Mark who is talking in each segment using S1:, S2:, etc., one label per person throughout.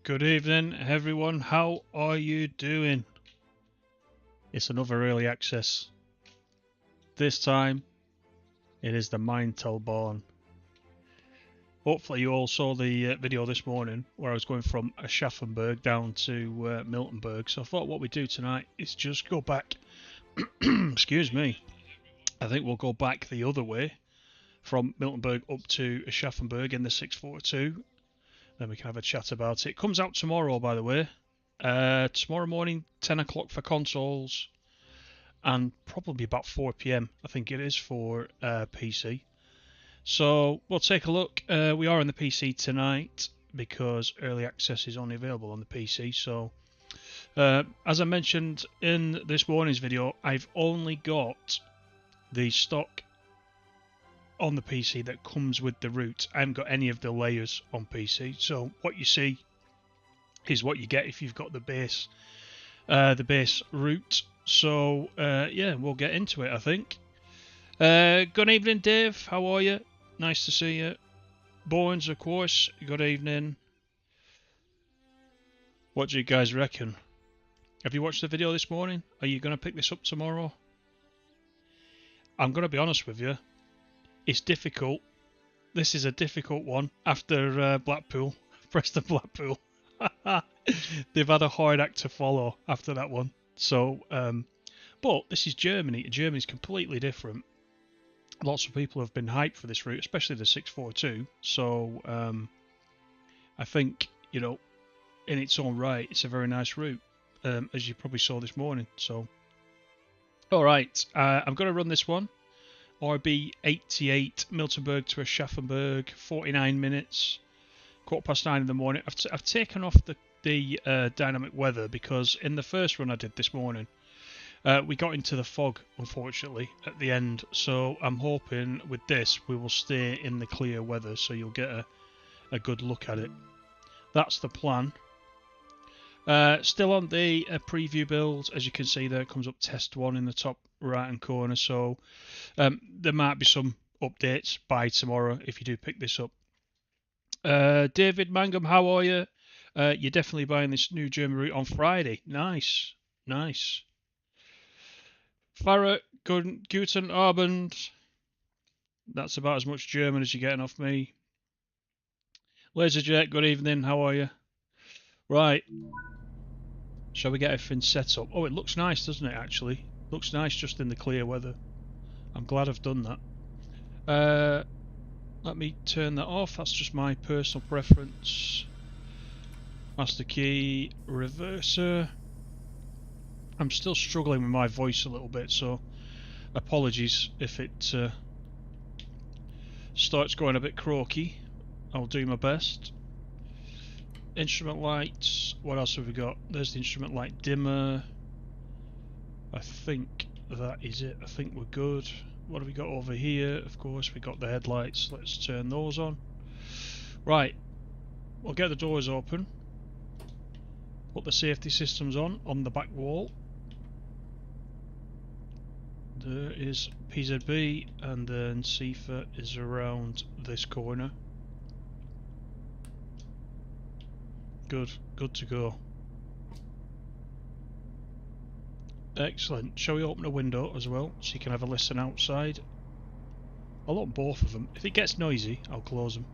S1: Good evening, everyone. How are you doing? It's another early access. This time, it is the Maintalbahn. Hopefully, you all saw the video this morning where I was going from Aschaffenburg down to Miltenberg. So I thought what we do tonight is just go back. Excuse me. I think we'll go back the other way from Miltenberg up to Aschaffenburg in the 642. Then we can have a chat about it. It comes out tomorrow, by the way. Tomorrow morning, 10 o'clock for consoles, and probably about 4 p.m. I think it is for PC. So we'll take a look. We are on the PC tonight because early access is only available on the PC. So as I mentioned in this morning's video, I've only got the stock on the PC that comes with the route. I haven't got any of the layers on PC. So what you see is what you get if you've got the base route. So yeah, we'll get into it, I think. Good evening, Dave. How are you? Nice to see you. Bones, of course. Good evening. What do you guys reckon? Have you watched the video this morning? Are you going to pick this up tomorrow? I'm going to be honest with you. It's difficult. This is a difficult one after Blackpool. Preston Blackpool. They've had a hard act to follow after that one. So, but this is Germany. Germany's completely different. Lots of people have been hyped for this route, especially the 642. So, I think, you know, in its own right, it's a very nice route, as you probably saw this morning. So, all right, I'm going to run this one. RB88 Miltenberg to Aschaffenburg, 49 minutes, 9:15 in the morning. I've taken off the dynamic weather because in the first run I did this morning, we got into the fog, unfortunately, at the end. So I'm hoping with this we will stay in the clear weather, so you'll get a good look at it. That's the plan. Still on the preview build, as you can see there, it comes up test 1 in the top right hand corner. So there might be some updates by tomorrow if you do pick this up. David Mangum, how are you? You're definitely buying this new German route on Friday. Nice, nice. Farah, guten Abend. That's about as much German as you're getting off me. Laserjet, good evening. How are you? Right. Shall we get everything set up? Oh, it looks nice, doesn't it, actually? Looks nice just in the clear weather. I'm glad I've done that. Let me turn that off. That's just my personal preference. Master key, reverser. I'm still struggling with my voice a little bit, so apologies if it starts going a bit croaky. I'll do my best. Instrument lights. What else have we got? There's the instrument light dimmer. I think that is it. I think we're good. What have we got over here? Of course, we got the headlights. Let's turn those on. Right. We'll get the doors open. Put the safety systems on the back wall. There is PZB, and then CIFA is around this corner. Good to go. Excellent. Shall we open a window as well so you can have a listen outside? I'll open both of them. If it gets noisy, I'll close them.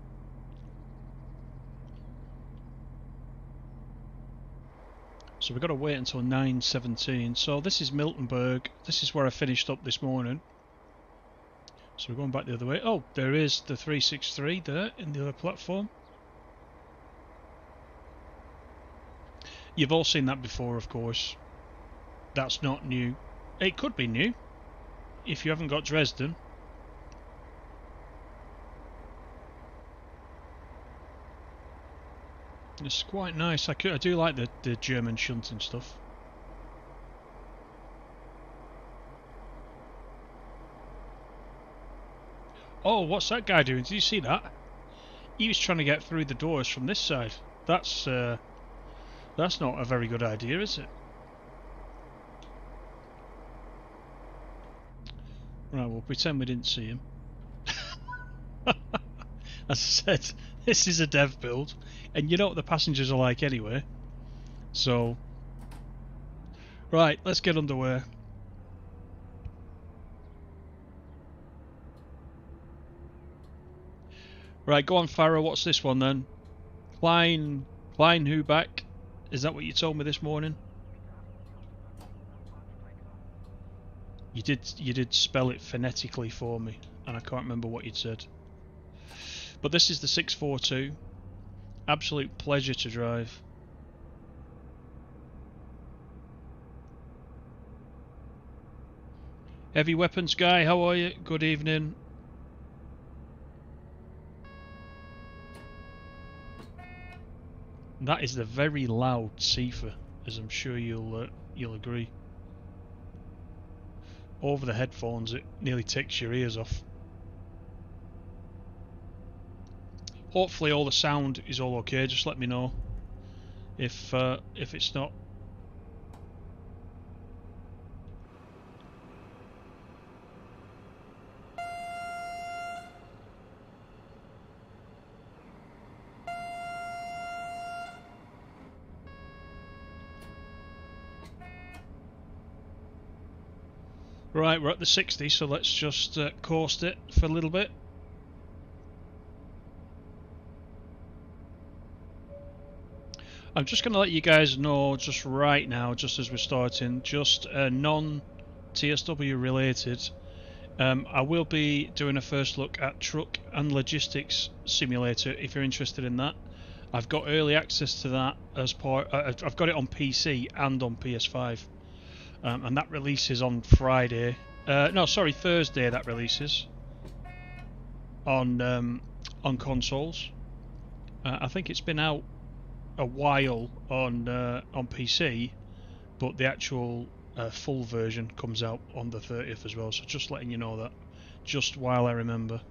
S1: So we've got to wait until 9:17. So this is Miltenberg. This is where I finished up this morning. So we're going back the other way. Oh, there is the 363 there in the other platform. You've all seen that before, of course. That's not new. It could be new if you haven't got Dresden. It's quite nice. I do like the German shunting stuff. Oh, what's that guy doing? Did you see that? He was trying to get through the doors from this side. That's not a very good idea, is it? Right, we'll pretend we didn't see him. As I said, this is a dev build, and you know what the passengers are like anyway. So, right, let's get underway. Right, go on, Farrow. What's this one then? Klein who back? Is that what you told me this morning? You did spell it phonetically for me, and I can't remember what you'd said. But this is the 642. Absolute pleasure to drive. Heavy Weapons Guy, how are you? Good evening. That is the very loud Sifa, as I'm sure you'll agree. Over the headphones, it nearly takes your ears off. Hopefully, all the sound is all okay. Just let me know if it's not. Right, we're at the 60, so let's just coast it for a little bit. I'm just going to let you guys know just right now, just as we're starting, just non-TSW related. I will be doing a first look at Truck and Logistics Simulator if you're interested in that. I've got early access to that as part. I've got it on PC and on PS5. And that releases on Friday. No, sorry, Thursday. That releases on consoles. I think it's been out a while on PC, but the actual full version comes out on the 30th as well. So just letting you know that, just while I remember.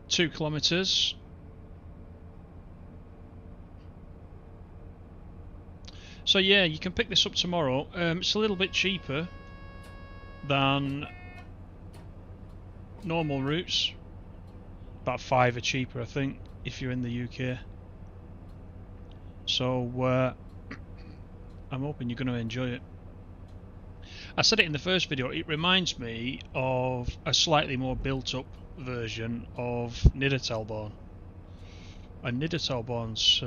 S1: Two kilometers. So yeah, you can pick this up tomorrow. It's a little bit cheaper than normal routes. About £5 cheaper, I think, if you're in the UK. So I'm hoping you're going to enjoy it. I said it in the first video, it reminds me of a slightly more built-up version of Maintalbahn. And Maintalbahn's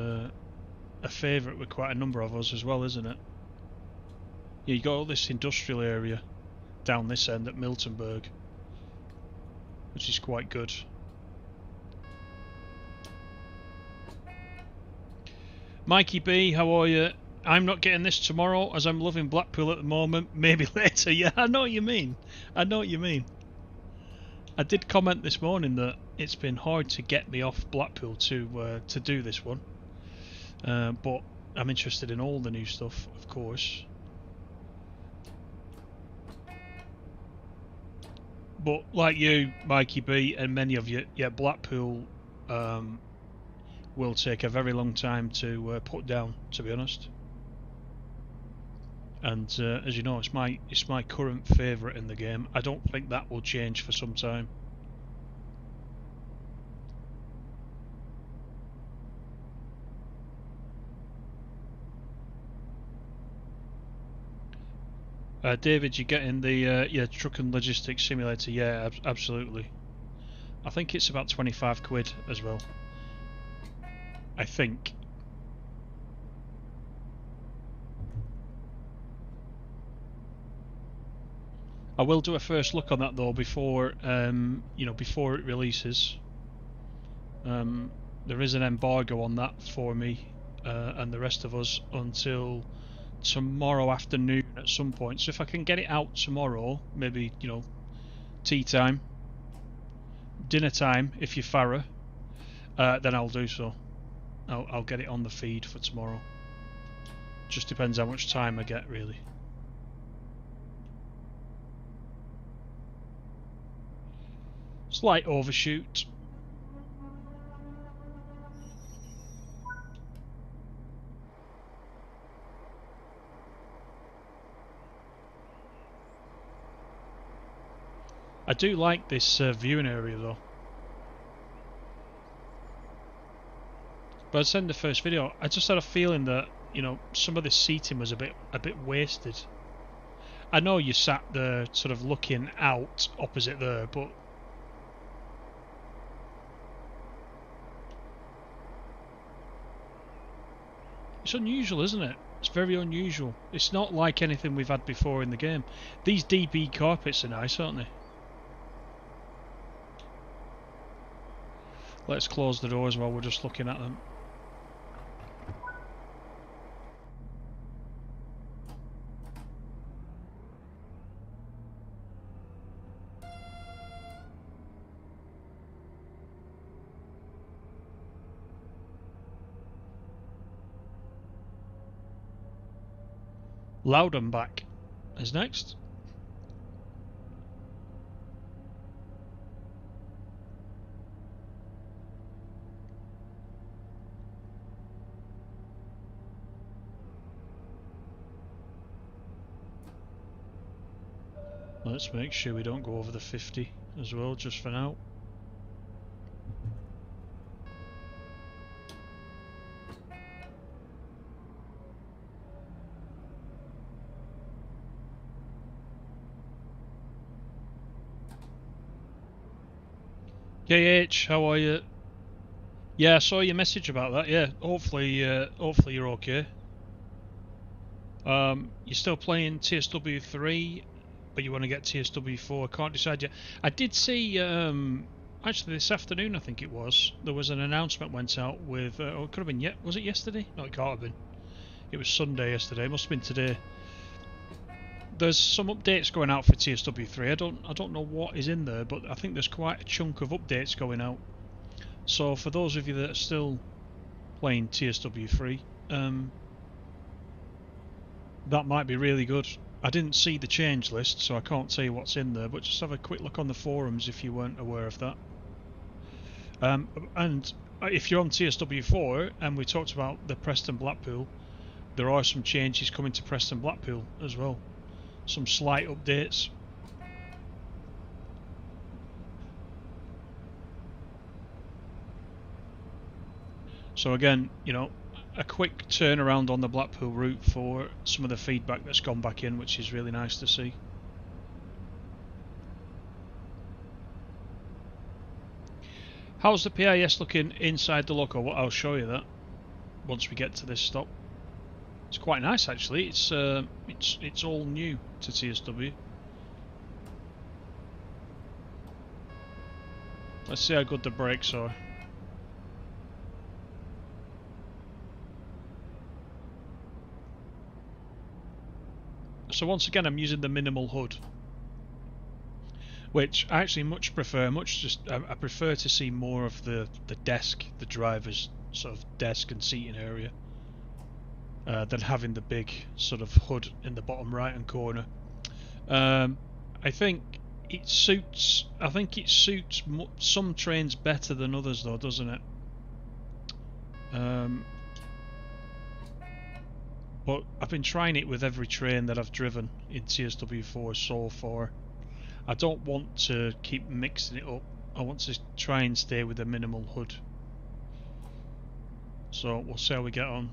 S1: a favourite with quite a number of us as well, isn't it? Yeah, you got all this industrial area down this end at Miltenberg, which is quite good. Mikey B, how are you? I'm not getting this tomorrow as I'm loving Blackpool at the moment. Maybe later. Yeah, I know what you mean. I know what you mean. I did comment this morning that it's been hard to get me off Blackpool to do this one. But I'm interested in all the new stuff, of course. But like you, Mikey B, and many of you, yeah, Blackpool will take a very long time to put down, to be honest. And as you know, it's my current favourite in the game. I don't think that will change for some time. David, you getting the Truck and Logistics Simulator? Yeah, absolutely. I think it's about 25 quid as well. I think. I will do a first look on that though before before it releases. There is an embargo on that for me and the rest of us until tomorrow afternoon at some point. So if I can get it out tomorrow, maybe tea time, dinner time, if you're Farah, then I'll do so. I'll get it on the feed for tomorrow. Just depends how much time I get, really. Slight overshoot. I do like this viewing area though. But I said in the first video, I just had a feeling that, you know, some of the seating was a bit wasted. I know you sat there sort of looking out opposite there, but it's unusual, isn't it? It's very unusual. It's not like anything we've had before in the game. These DB carpets are nice, aren't they? Let's close the doors while we're just looking at them. Loudenbach is next. Let's make sure we don't go over the 50 as well, just for now. KH, how are you? Yeah, I saw your message about that. Yeah, hopefully you're okay. You're still playing TSW 3, but you want to get TSW 4. Can't decide yet. I did see actually this afternoon, I think it was, there was an announcement went out with. Oh, it could have been was it yesterday? No, it can't have been. It was Sunday yesterday. It must have been today. There's some updates going out for TSW 3. I don't know what is in there, but I think there's quite a chunk of updates going out. So for those of you that are still playing TSW 3, that might be really good. I didn't see the change list, so I can't tell you what's in there, but just have a quick look on the forums if you weren't aware of that. And if you're on TSW 4, and we talked about the Preston Blackpool, there are some changes coming to Preston Blackpool as well. Some slight updates. So again, you know, a quick turnaround on the Blackpool route for some of the feedback that's gone back in, which is really nice to see. How's the PIS looking inside the loco? Well, I'll show you that once we get to this stop. It's quite nice actually. It's all new to TSW. Let's see how good the brakes are. So once again, I'm using the minimal hood, which I actually much prefer. I prefer to see more of the desk, the driver's sort of desk and seating area, than having the big sort of hood in the bottom right hand corner. I think it suits. I think it suits some trains better than others, though, doesn't it? But I've been trying it with every train that I've driven in TSW4 so far. I don't want to keep mixing it up. I want to try and stay with a minimal hood. So we'll see how we get on.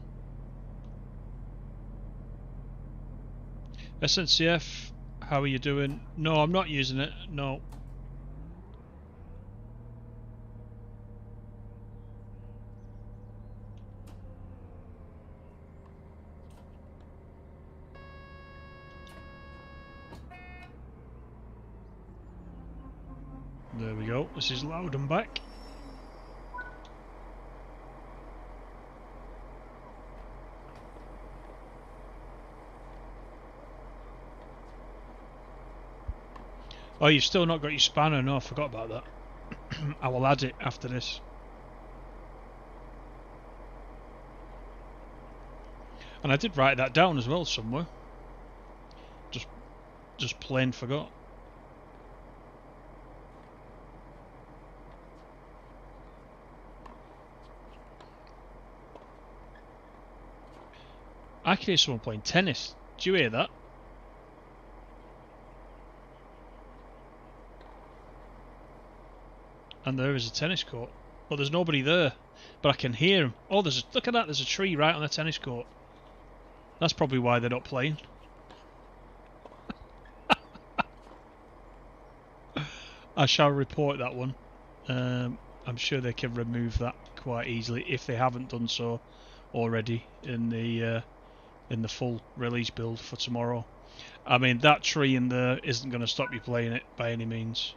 S1: SNCF, how are you doing? No, I'm not using it. No. There we go. This is Loudenbach. Oh, you've still not got your spanner? No, I forgot about that. I will add it after this. And I did write that down as well somewhere. Just plain forgot. I can hear someone playing tennis. Do you hear that? And there is a tennis court. But there's nobody there. But I can hear them. Oh, look at that, there's a tree right on the tennis court. That's probably why they're not playing. I shall report that one. I'm sure they can remove that quite easily if they haven't done so already in the full release build for tomorrow. I mean, that tree in there isn't going to stop you playing it by any means.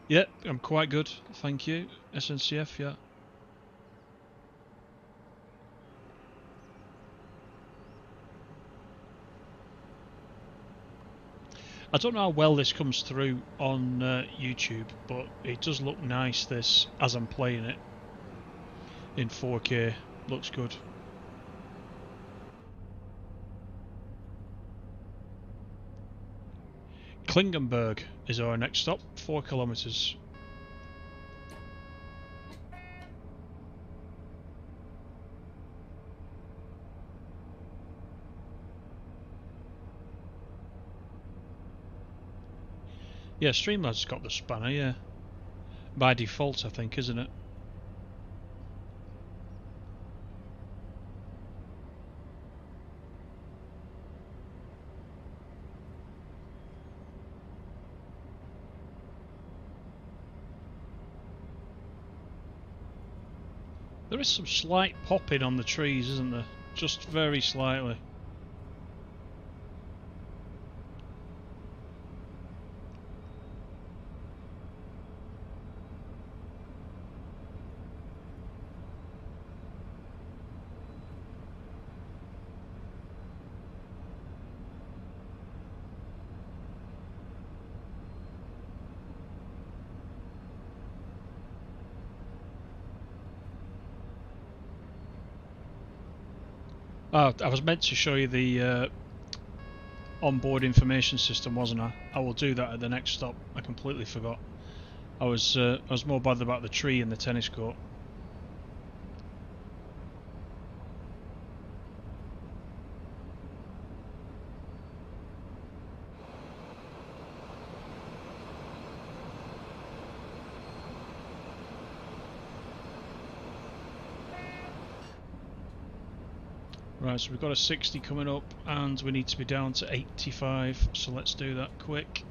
S1: Yep, I'm quite good, thank you. SNCF, yeah. I don't know how well this comes through on YouTube, but it does look nice, this, as I'm playing it in 4K. Looks good. Klingenberg is our next stop, 4 kilometers. Yeah, Streamlad's got the spanner, yeah. By default, I think, isn't it? There is some slight popping on the trees, isn't there? Just very slightly. Oh, I was meant to show you the onboard information system, wasn't I? I will do that at the next stop. I completely forgot. I was more bothered about the tree and the tennis court. Right, so we've got a 60 coming up and we need to be down to 85, so let's do that quick.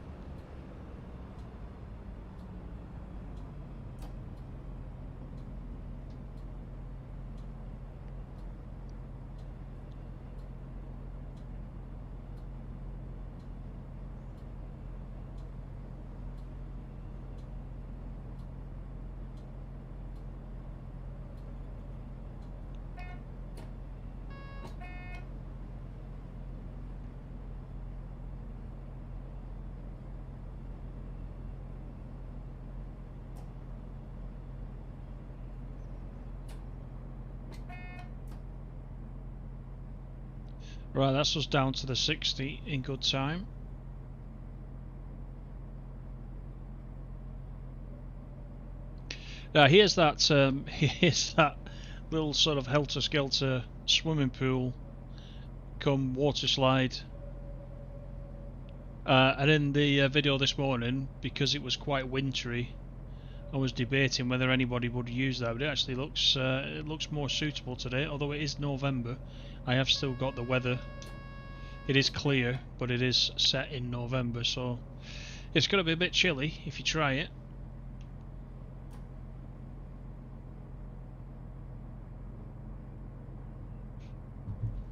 S1: Right, that's us down to the 60 in good time. Now here's that little sort of helter-skelter swimming pool come water slide. And in the video this morning, because it was quite wintry, I was debating whether anybody would use that, but it looks more suitable today. Although it is November, I have still got the weather. It is clear, but it is set in November, so it's going to be a bit chilly if you try it.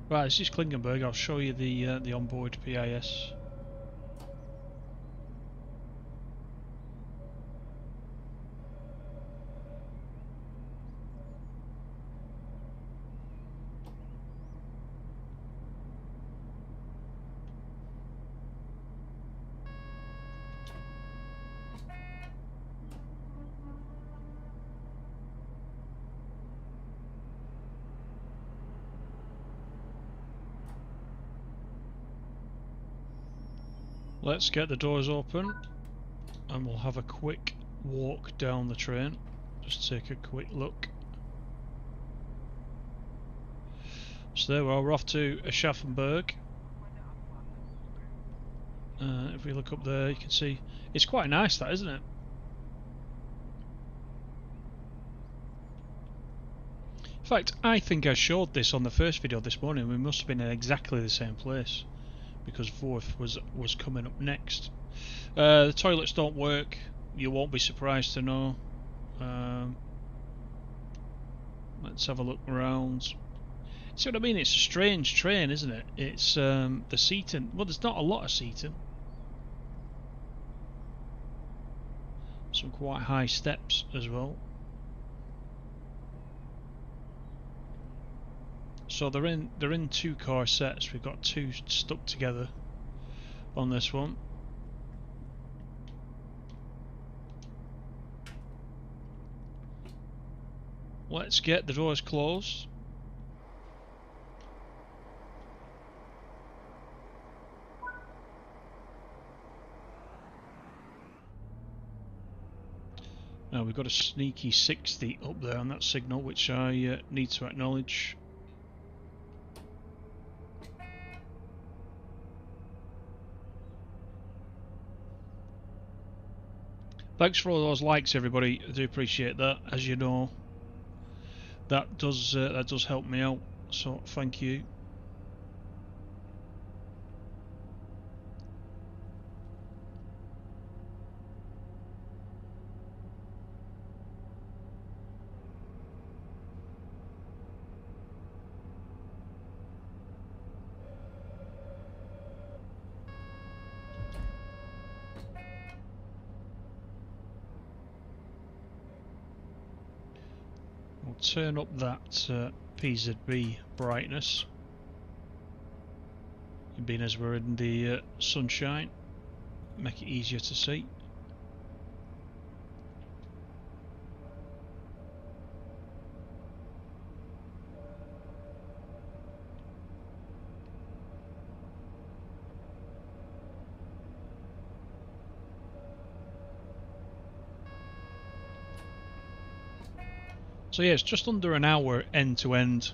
S1: Right, this is Klingenberg. I'll show you the onboard PIS. Let's get the doors open and we'll have a quick walk down the train. Just take a quick look. So there we are, we're off to Aschaffenburg. If we look up there, you can see it's quite nice, that, isn't it? In fact, I think I showed this on the first video this morning. We must have been in exactly the same place because Vorth was coming up next. The toilets don't work. You won't be surprised to know. Let's have a look around. See what I mean? It's a strange train, isn't it? It's the seating. Well, there's not a lot of seating. Some quite high steps as well. So they're in 2-car sets. We've got 2 stuck together on this one. Let's get the doors closed. Now we've got a sneaky 60 up there on that signal, which I need to acknowledge. Thanks for all those likes, everybody. I do appreciate that. As you know, that does help me out. So thank you. We'll turn up that PZB brightness, being as we're in the sunshine, make it easier to see. So yeah, it's just under an hour end to end.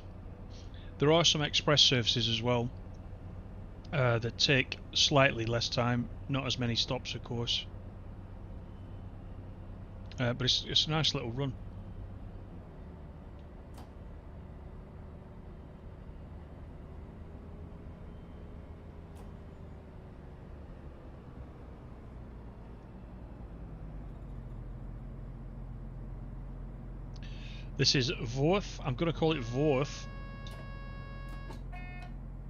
S1: There are some express services as well that take slightly less time, not as many stops of course, but it's a nice little run. This is Vorth. I'm going to call it Vorth,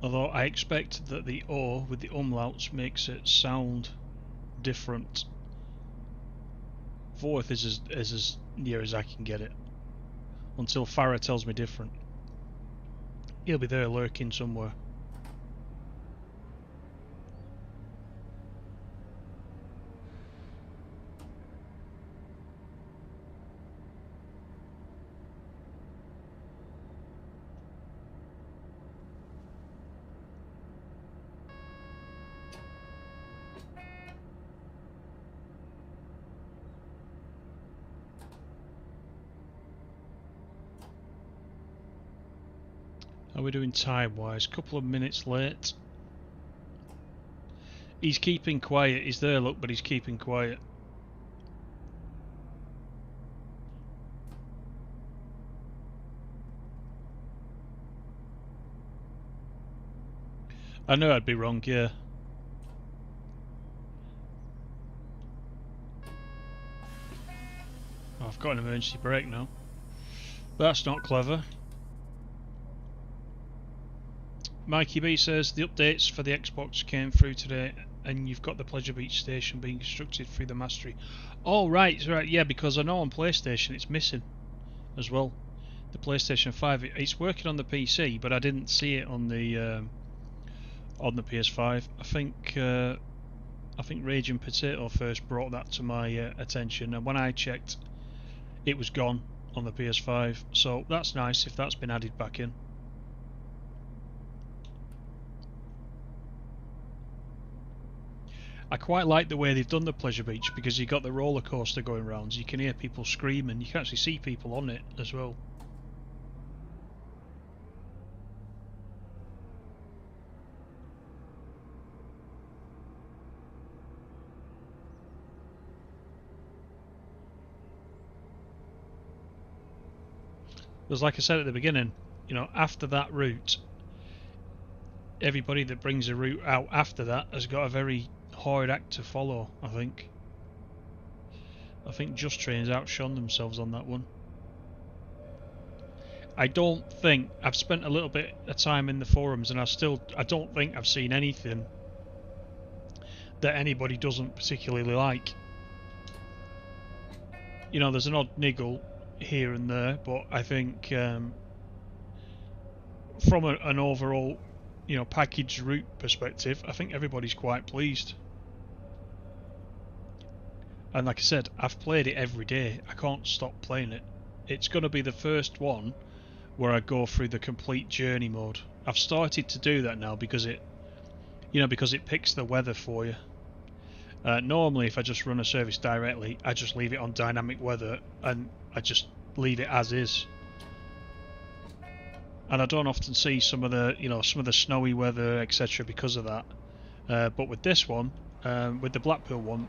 S1: although I expect that the O with the umlauts makes it sound different. Vorth is as near as I can get it, until Farah tells me different. He'll be there lurking somewhere. How are we doing time-wise? Couple of minutes late. He's keeping quiet. He's there, look, but he's keeping quiet. I know I'd be wrong, yeah. Oh, I've got an emergency brake now. That's not clever. Mikey B says the updates for the Xbox came through today, and you've got the Pleasure Beach station being constructed through the mastery. Oh right, yeah, because I know on PlayStation it's missing as well. The PlayStation 5, it's working on the PC, but I didn't see it on the PS5. I think Raging Potato first brought that to my attention, and when I checked, it was gone on the PS5. So that's nice if that's been added back in. I quite like the way they've done the Pleasure Beach, because you've got the roller coaster going around, so you can hear people screaming. You can actually see people on it as well. Because like I said at the beginning, you know, after that route, everybody that brings a route out after that has got a very hard act to follow, I think. I think Just Train's outshone themselves on that one. I don't think I've spent a little bit of time in the forums, and I don't think I've seen anything that anybody doesn't particularly like. You know, there's an odd niggle here and there, but I think from an overall, you know, package route perspective, I think everybody's quite pleased. And like I said, I've played it every day. I can't stop playing it. It's going to be the first one where I go through the complete journey mode. I've started to do that now because it, you know, because it picks the weather for you. Normally, if I just run a service directly, I just leave it on dynamic weather and I just leave it as is. And I don't often see some of the, you know, some of the snowy weather, etc., because of that. But with this one, with the Blackpool one,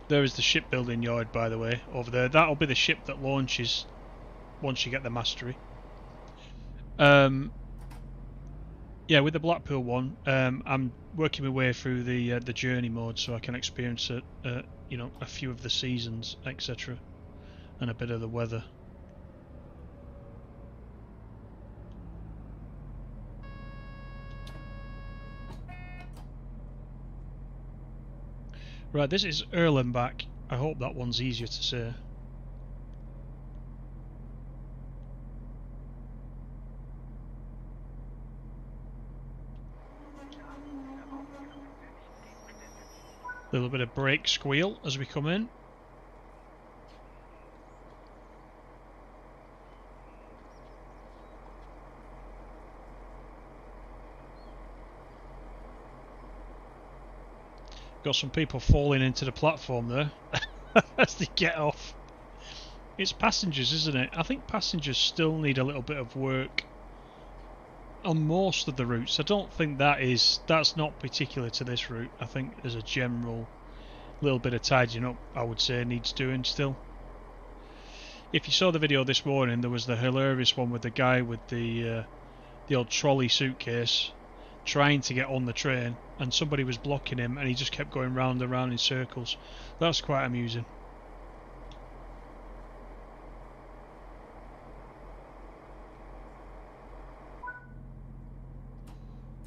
S1: there is the shipbuilding yard, by the way, over there. That'll be the ship that launches once you get the mastery. Yeah, with the Blackpool one, I'm working my way through the journey mode, so I can experience you know, a few of the seasons, etc., and a bit of the weather. Right, this is Erlenbach. I hope that one's easier to say. A little bit of brake squeal as we come in. Got some people falling into the platform there as they get off. It's passengers, isn't it? I think passengers still need a little bit of work on most of the routes. I don't think that's not particular to this route. I think there's a general little bit of tidying up, I would say, needs doing still. If you saw the video this morning, there was the hilarious one with the guy with the old trolley suitcase trying to get on the train, and somebody was blocking him, and he just kept going round and round in circles. That's quite amusing.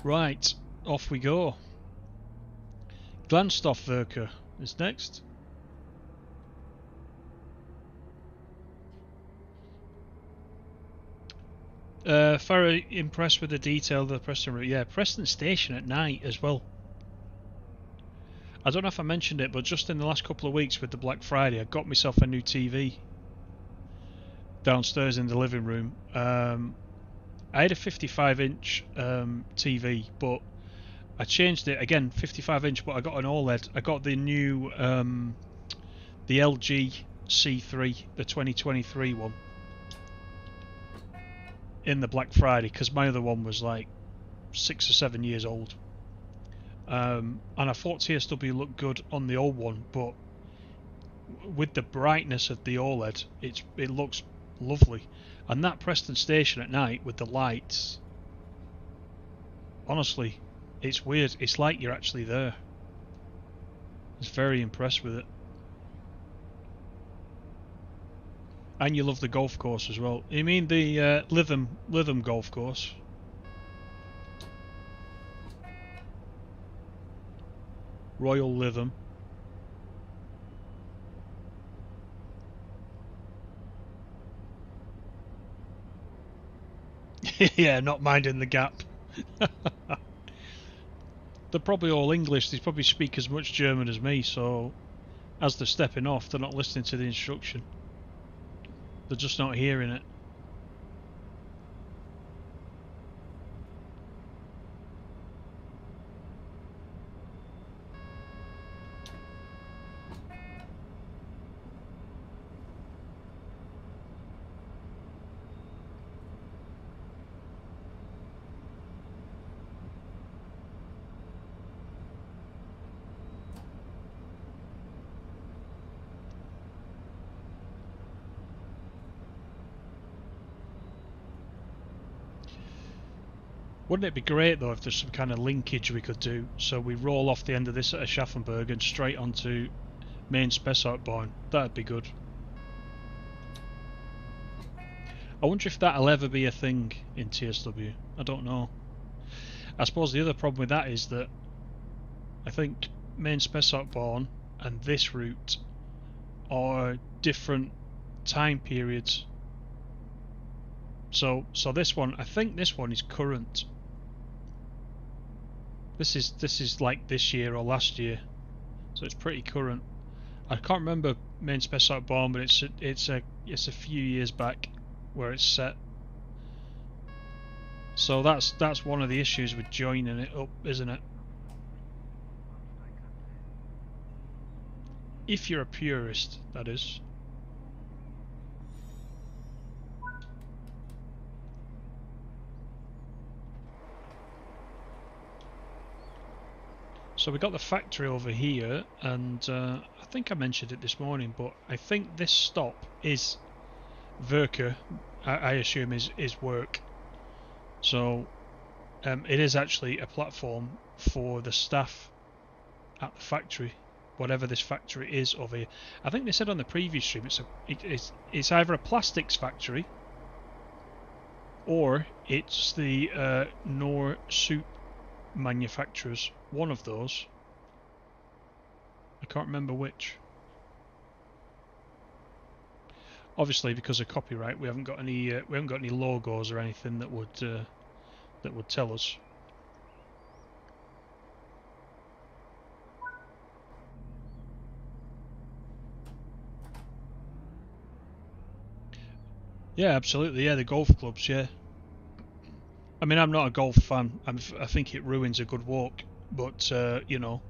S1: Right, off we go. Glanstoffwerke is next. Very impressed with the detail of the Preston route. Yeah, Preston Station at night as well. I don't know if I mentioned it, but just in the last couple of weeks with the Black Friday, I got myself a new TV downstairs in the living room. I had a 55-inch TV, but I changed it again, 55-inch, but I got an OLED. I got the new the LG C3, the 2023 one, in the Black Friday, because my other one was like 6 or 7 years old. And I thought TSW looked good on the old one, but with the brightness of the OLED, it looks lovely. And that Preston Station at night with the lights, honestly, it's weird. It's like you're actually there. I was very impressed with it. And you love the golf course as well. You mean the Lytham golf course? Royal Lytham. Yeah, not minding the gap. They're probably all English. They probably speak as much German as me, so as they're stepping off, they're not listening to the instruction. They're just not hearing it. Wouldn't it be great though if there's some kind of linkage we could do, so we roll off the end of this at Aschaffenburg and straight onto main Spessartbahn? That'd be good. I wonder if that'll ever be a thing in TSW. I don't know. I suppose the other problem with that is that I think main Spessartbahn and this route are different time periods. So this one, I think this one is current. This is like this year or last year, so it's pretty current. I can't remember main Spessartbahn, but it's a few years back where it's set. So that's one of the issues with joining it up, isn't it? If you're a purist, that is. So we got the factory over here, and I think I mentioned it this morning, but I think this stop is Werke. I assume is work. So it is actually a platform for the staff at the factory, whatever this factory is over here. I think they said on the previous stream it's either a plastics factory or it's the Knorr soup manufacturers. One of those. I can't remember which. Obviously, because of copyright, we haven't got any logos or anything that would tell us. Yeah, absolutely. Yeah, the golf clubs. Yeah. I mean, I'm not a golf fan. I think it ruins a good walk. But you know,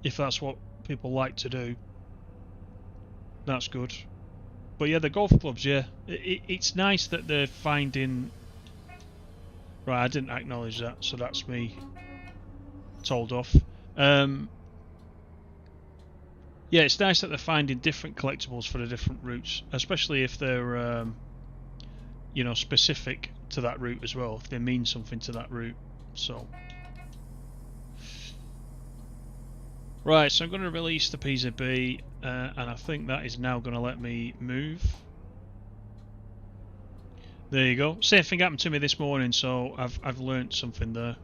S1: if that's what people like to do, that's good. But yeah, the golf clubs. Yeah, it's nice that they're finding. Right, I didn't acknowledge that, so that's me told off. Yeah, it's nice that they're finding different collectibles for the different routes, especially if they're, you know, specific to that route as well. If they mean something to that route. So, right. So I'm going to release the PZB, and I think that is now going to let me move. There you go. Same thing happened to me this morning, so I've learnt something there.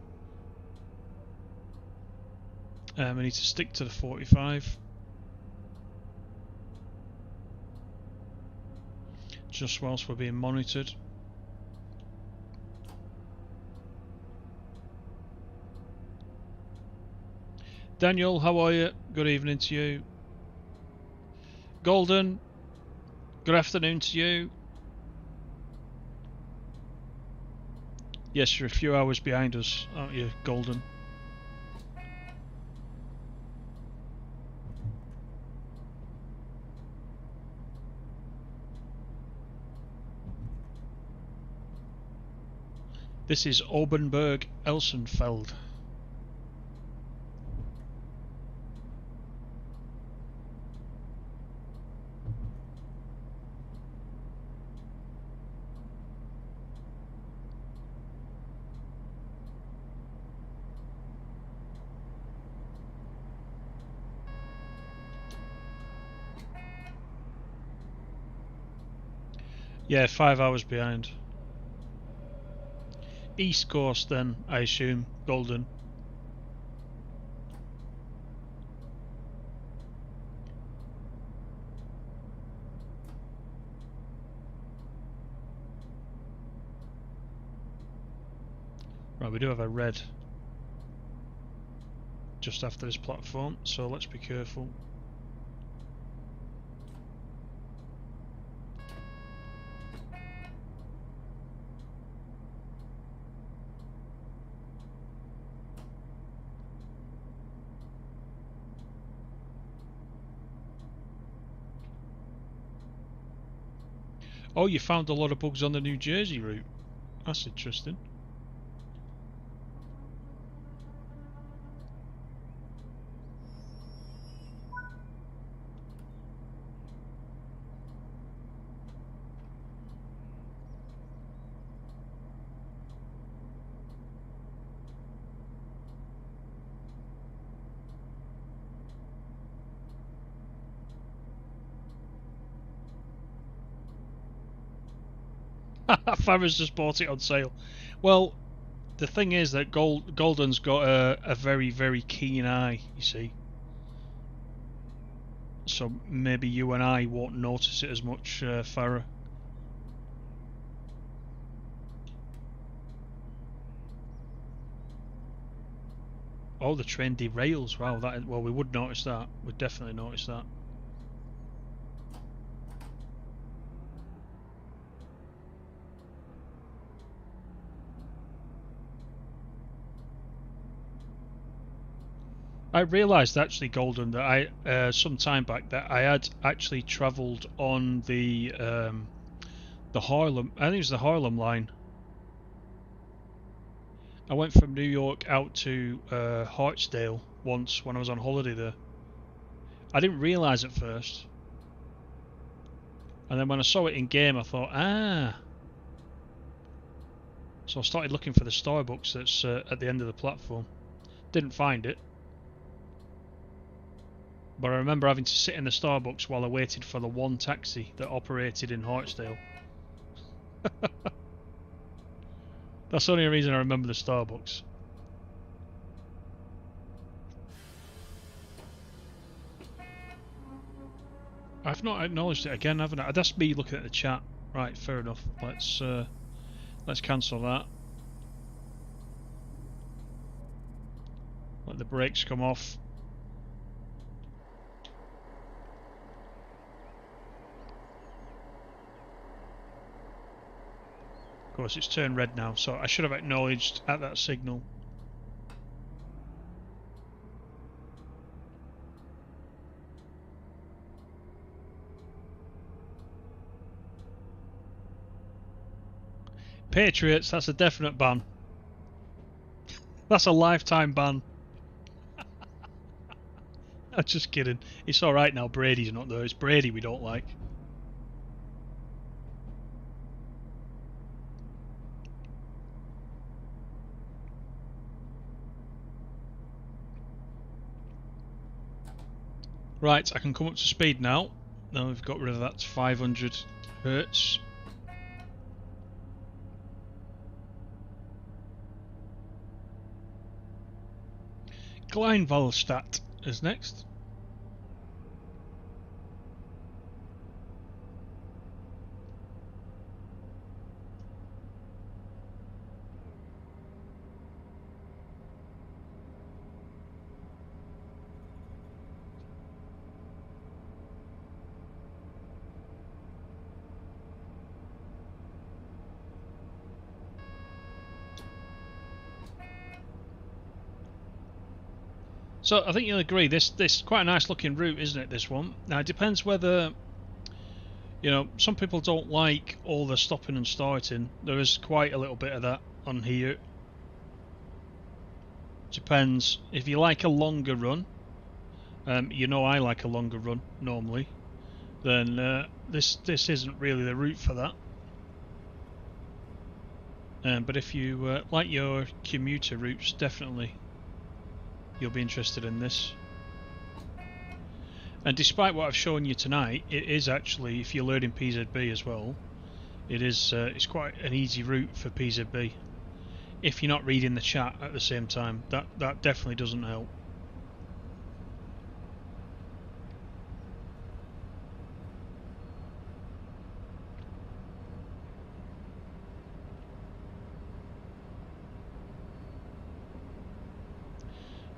S1: I need to stick to the 45. Just whilst we're being monitored. Daniel, how are you? Good evening to you. Golden, good afternoon to you. Yes, you're a few hours behind us, aren't you, Golden? This is Obenberg Elsenfeld. Yeah, 5 hours behind. East Coast then, I assume, Golden. Right, we do have a red just after this platform, so let's be careful. Oh, you found a lot of bugs on the New Jersey route. That's interesting. Farmer's just bought it on sale. Well, the thing is that Golden's got a very, very keen eye, you see. So maybe you and I won't notice it as much, Farah. Oh, the train derails. Wow, that. Well, we would notice that. We'd definitely notice that. I realised actually, Golden, that I some time back that I had actually travelled on the Harlem. I think it was the Harlem line. I went from New York out to Hartsdale once when I was on holiday there. I didn't realise at first, and then when I saw it in game, I thought, ah. So I started looking for the Starbucks that's at the end of the platform. Didn't find it. But I remember having to sit in the Starbucks while I waited for the one taxi that operated in Hartsdale. That's the only reason I remember the Starbucks. I've not acknowledged it again, haven't I? That's me looking at the chat. Right, fair enough. Let's cancel that. Let the brakes come off. Of course, it's turned red now, so I should have acknowledged at that signal. Patriots, that's a definite ban. That's a lifetime ban. I'm just kidding. It's alright now, Brady's not there. It's Brady we don't like. Right, I can come up to speed now. Now we've got rid of that 500 hertz. Kleinvalstadt is next. So I think you'll agree this is quite a nice looking route, isn't it, this one? Now it depends whether, you know, some people don't like all the stopping and starting. There is quite a little bit of that on here. Depends. If you like a longer run, you know I like a longer run normally, then this isn't really the route for that. But if you like your commuter routes, definitely you'll be interested in this. And despite what I've shown you tonight, it is actually, if you're learning PZB as well, it's quite an easy route for PZB. If you're not reading the chat at the same time, that definitely doesn't help.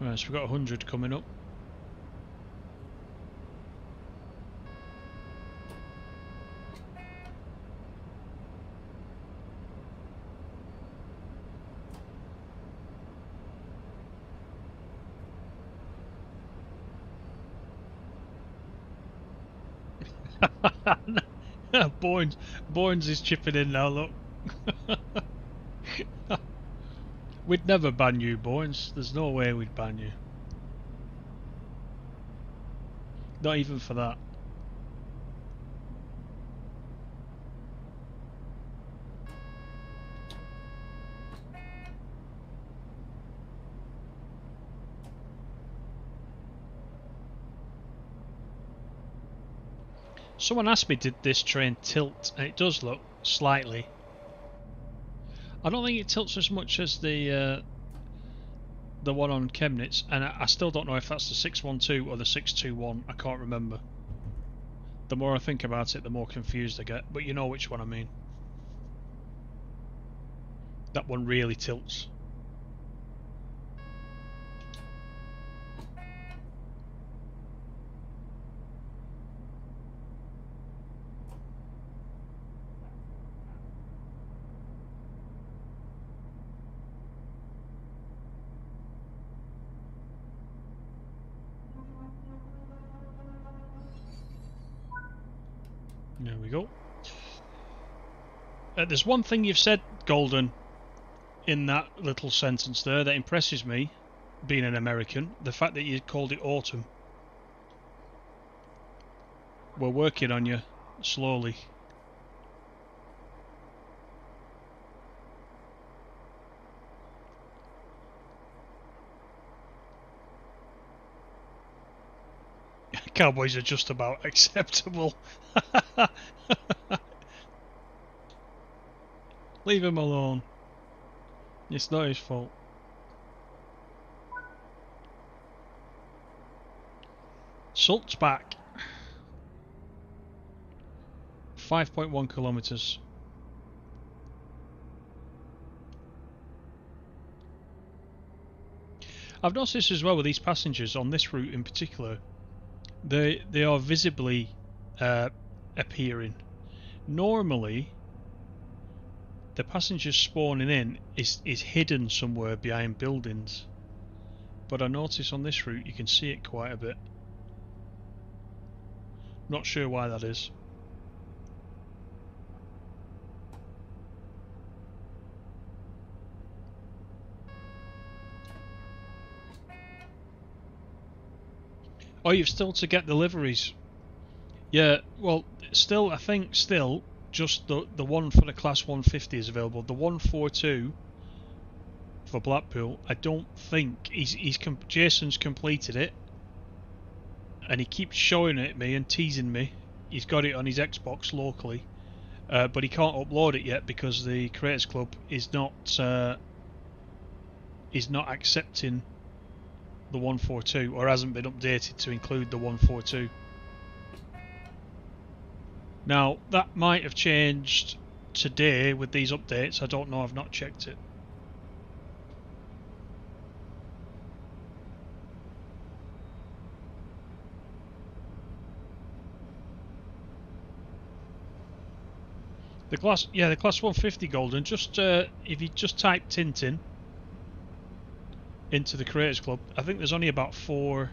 S1: Right, so we've got 100 coming up. Bournes is chipping in now, look. We'd never ban you, Bournes. There's no way we'd ban you. Not even for that. Someone asked me, did this train tilt? And it does look slightly. I don't think it tilts as much as the one on Chemnitz, and I still don't know if that's the 612 or the 621. I can't remember. The more I think about it, the more confused I get. But you know which one I mean. That one really tilts. There we go. There's one thing you've said, Golden, in that little sentence there that impresses me, being an American. The fact that you called it autumn. We're working on you, slowly. Cowboys are just about acceptable. Leave him alone. It's not his fault. Salt's back. 5.1 kilometers. I've noticed this as well with these passengers on this route in particular. They are visibly appearing. Normally, the passengers spawning in is hidden somewhere behind buildings, but I notice on this route you can see it quite a bit. Not sure why that is. Oh, you've still to get the liveries. Yeah, well, still, I think still just the one for the Class 150 is available. The 142 for Blackpool, I don't think Jason's completed it, and he keeps showing it me and teasing me. He's got it on his Xbox locally, but he can't upload it yet because the Creators Club is not accepting the 142, or hasn't been updated to include the 142. Now that might have changed today with these updates. I don't know, I've not checked it. The class 150 Golden. Just if you just type Tintin into the Creators Club, I think there's only about four.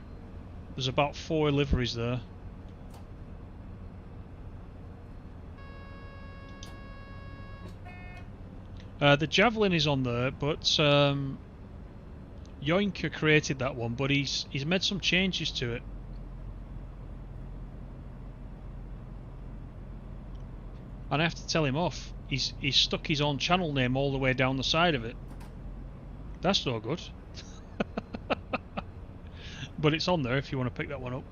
S1: There's about 4 liveries there. The Javelin is on there, but Yoinker created that one, but he's made some changes to it. And I have to tell him off. He's stuck his own channel name all the way down the side of it. That's no good. But it's on there if you want to pick that one up.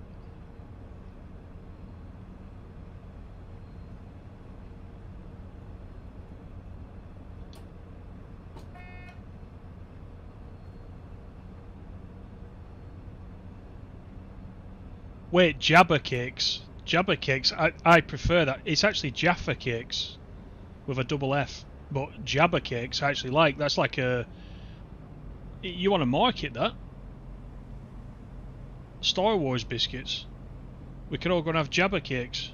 S1: Wait, Jabba Cakes. Jabba Cakes, I prefer that. It's actually Jaffa Cakes with a double F. But Jabba Cakes I actually like. That's like a... You want to market that? Star Wars biscuits. We could all go and have Jabba Cakes.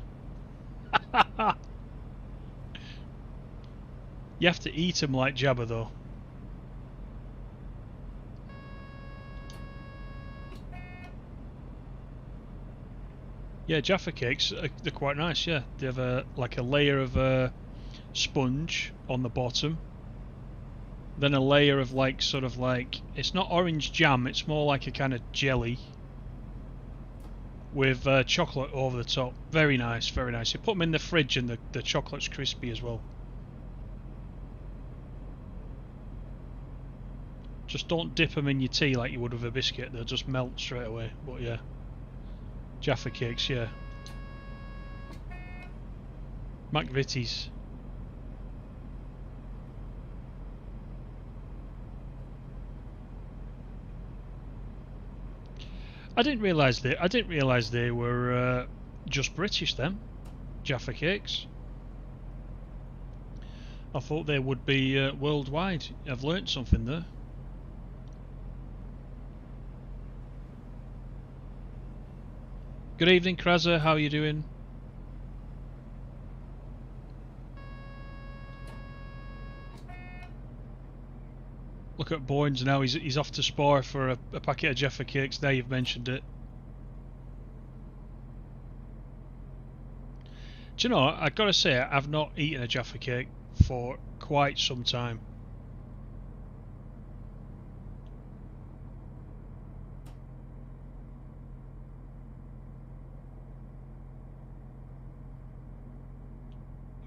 S1: You have to eat them like Jabba though. Yeah, Jaffa Cakes, they're quite nice, yeah. They have like a layer of sponge on the bottom. Then a layer of like, sort of like, it's not orange jam, it's more like a kind of jelly. With chocolate over the top. Very nice, very nice. You put them in the fridge and the chocolate's crispy as well. Just don't dip them in your tea like you would with a biscuit, they'll just melt straight away. But yeah. Jaffa Cakes, yeah. McVitie's. I didn't realise they were just British then, Jaffa Cakes. I thought they would be worldwide. I've learnt something there. Good evening, Kraza. How are you doing? Look at Boynes now. He's off to Spar for a packet of Jaffa Cakes. There, you've mentioned it. Do you know? I've got to say, I've not eaten a Jaffa Cake for quite some time.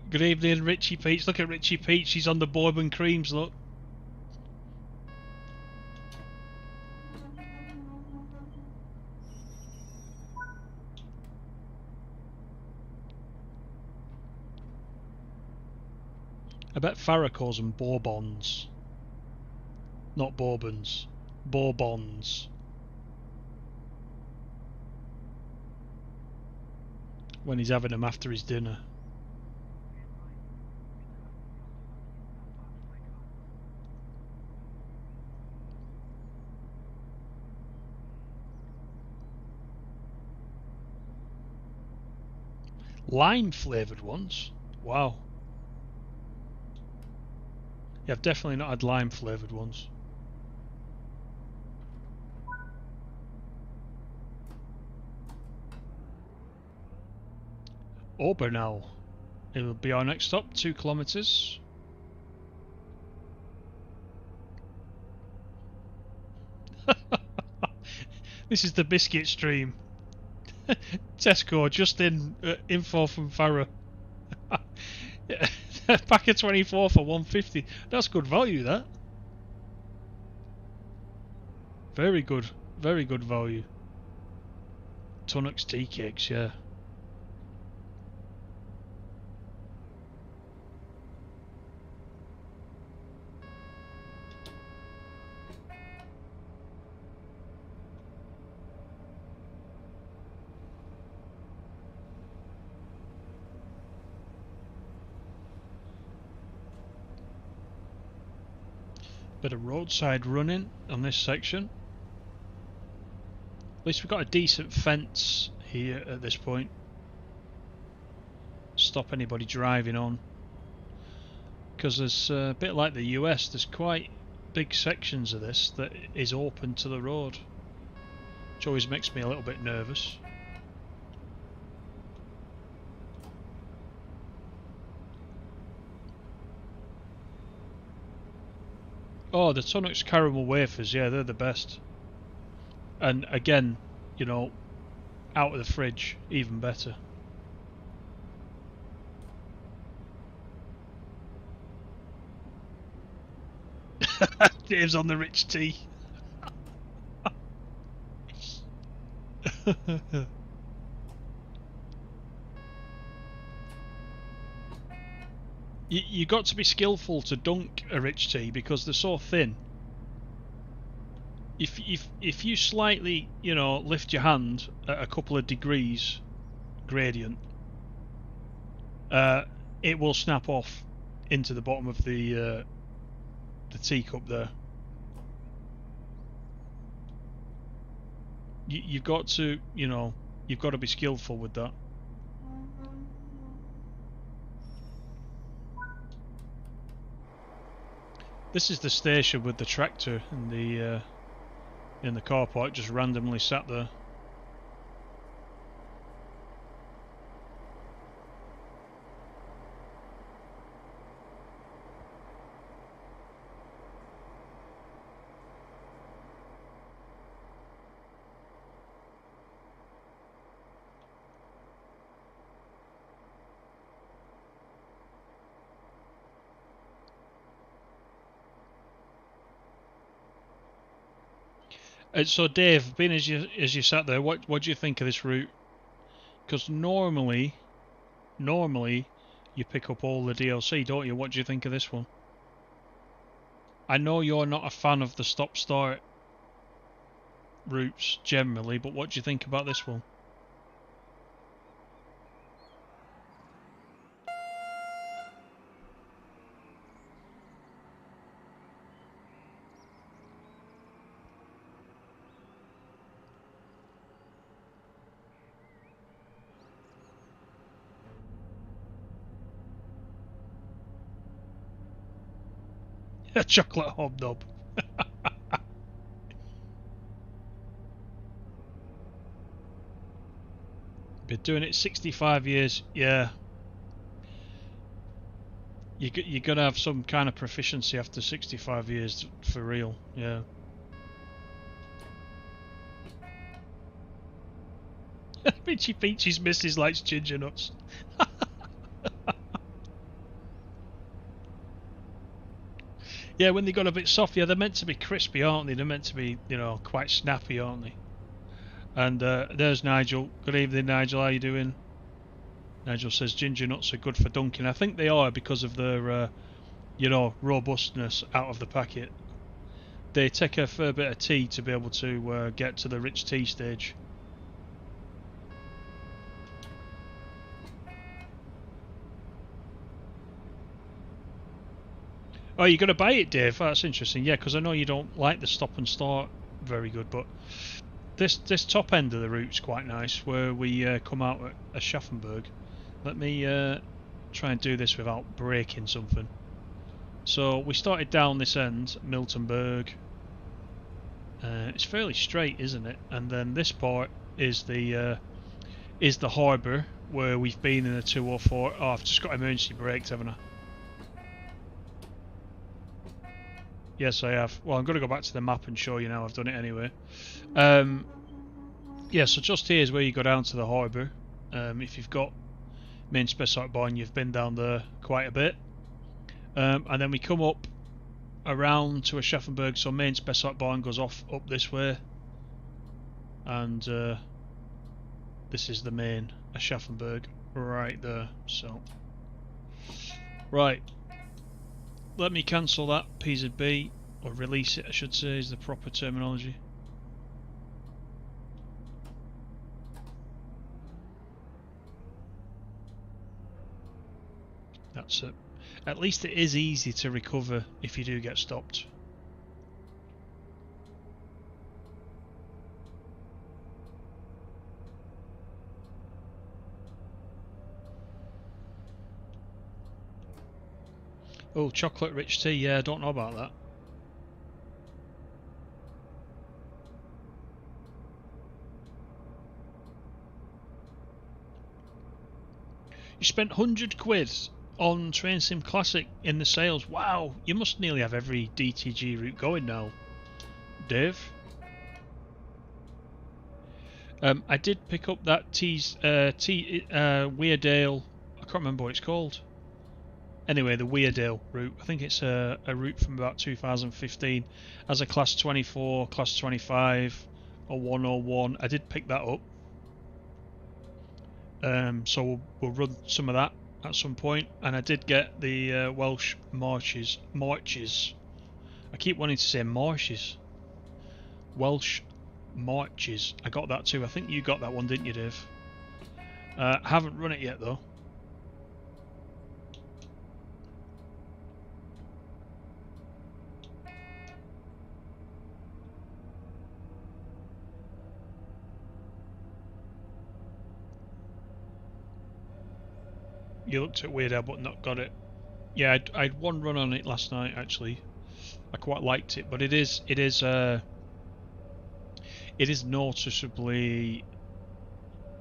S1: Good evening, Richie Peach. Look at Richie Peach. He's on the bourbon creams. Look. I bet Farah calls them bourbons. Not bourbons. Bourbons. When he's having them after his dinner. Lime flavoured ones? Wow. Yeah, I've definitely not had lime flavoured ones. Obernow. It'll be our next stop, 2 kilometres. This is the Biscuit stream. Tesco, just in info from Farah. Pack of 24 for 150. That's good value, that. Very good value. Tunnocks tea cakes, yeah. Bit of roadside running on this section. At least we've got a decent fence here at this point. Stop anybody driving on. Because there's a bit like the US, there's quite big sections of this that is open to the road. Which always makes me a little bit nervous. Oh, the Tunnocks caramel wafers, yeah, they're the best. And again, you know, out of the fridge, even better. Dave's on the rich tea. You got to be skillful to dunk a rich tea because they're so thin. If you slightly, you know, lift your hand at a couple of degrees gradient, it will snap off into the bottom of the teacup there. You've got to, you know, you've got to be skillful with that. This is the station with the tractor and the in the car park, just randomly sat there. So Dave, being as you sat there, what do you think of this route? Because normally you pick up all the DLC, don't you? What do you think of this one? I know you're not a fan of the stop-start routes generally, but what do you think about this one? A chocolate hobnob. Been doing it 65 years, yeah. You're gonna have some kind of proficiency after 65 years, for real, yeah. Peachy Peachy's missus likes ginger nuts. Yeah, when they got a bit soft, yeah, they're meant to be crispy, aren't they? They're meant to be, you know, quite snappy, aren't they? And there's Nigel. Good evening, Nigel. How you doing? Nigel says ginger nuts are good for dunking. I think they are because of their, you know, robustness out of the packet. They take a fair bit of tea to be able to get to the rich tea stage. Oh, you're going to buy it, Dave? Oh, that's interesting. Yeah, because I know you don't like the stop and start very good, but this top end of the route's quite nice, where we come out at Aschaffenburg. Let me try and do this without breaking something. So we started down this end, Miltenberg. It's fairly straight, isn't it? And then this part is the harbour where we've been in the 204. Oh, I've just got emergency brakes, haven't I? Yes, I have. Well, I'm going to go back to the map and show you now. I've done it anyway. Yeah, so just here is where you go down to the harbour. If you've got Maintalbahn, you've been down there quite a bit. And then we come up around to Aschaffenburg, so Maintalbahn goes off up this way. And this is the main Aschaffenburg right there. So, right. Let me cancel that PZB, or release it I should say is the proper terminology. That's it. At least it is easy to recover if you do get stopped. Oh, chocolate rich tea, yeah, I don't know about that. You spent 100 quid on Train Sim Classic in the sales. Wow, you must nearly have every DTG route going now, Dave. I did pick up that Weardale. I can't remember what it's called. Anyway, the Weardale route. I think it's a route from about 2015 as a Class 24, Class 25, or 101. I did pick that up. So we'll run some of that at some point. And I did get the Welsh Marches. I keep wanting to say marshes. Welsh Marches. I got that too. I think you got that one, didn't you, Dave? Haven't run it yet though. You looked at Weird Al but not got it. Yeah, I'd one run on it last night actually. I quite liked it, but it is noticeably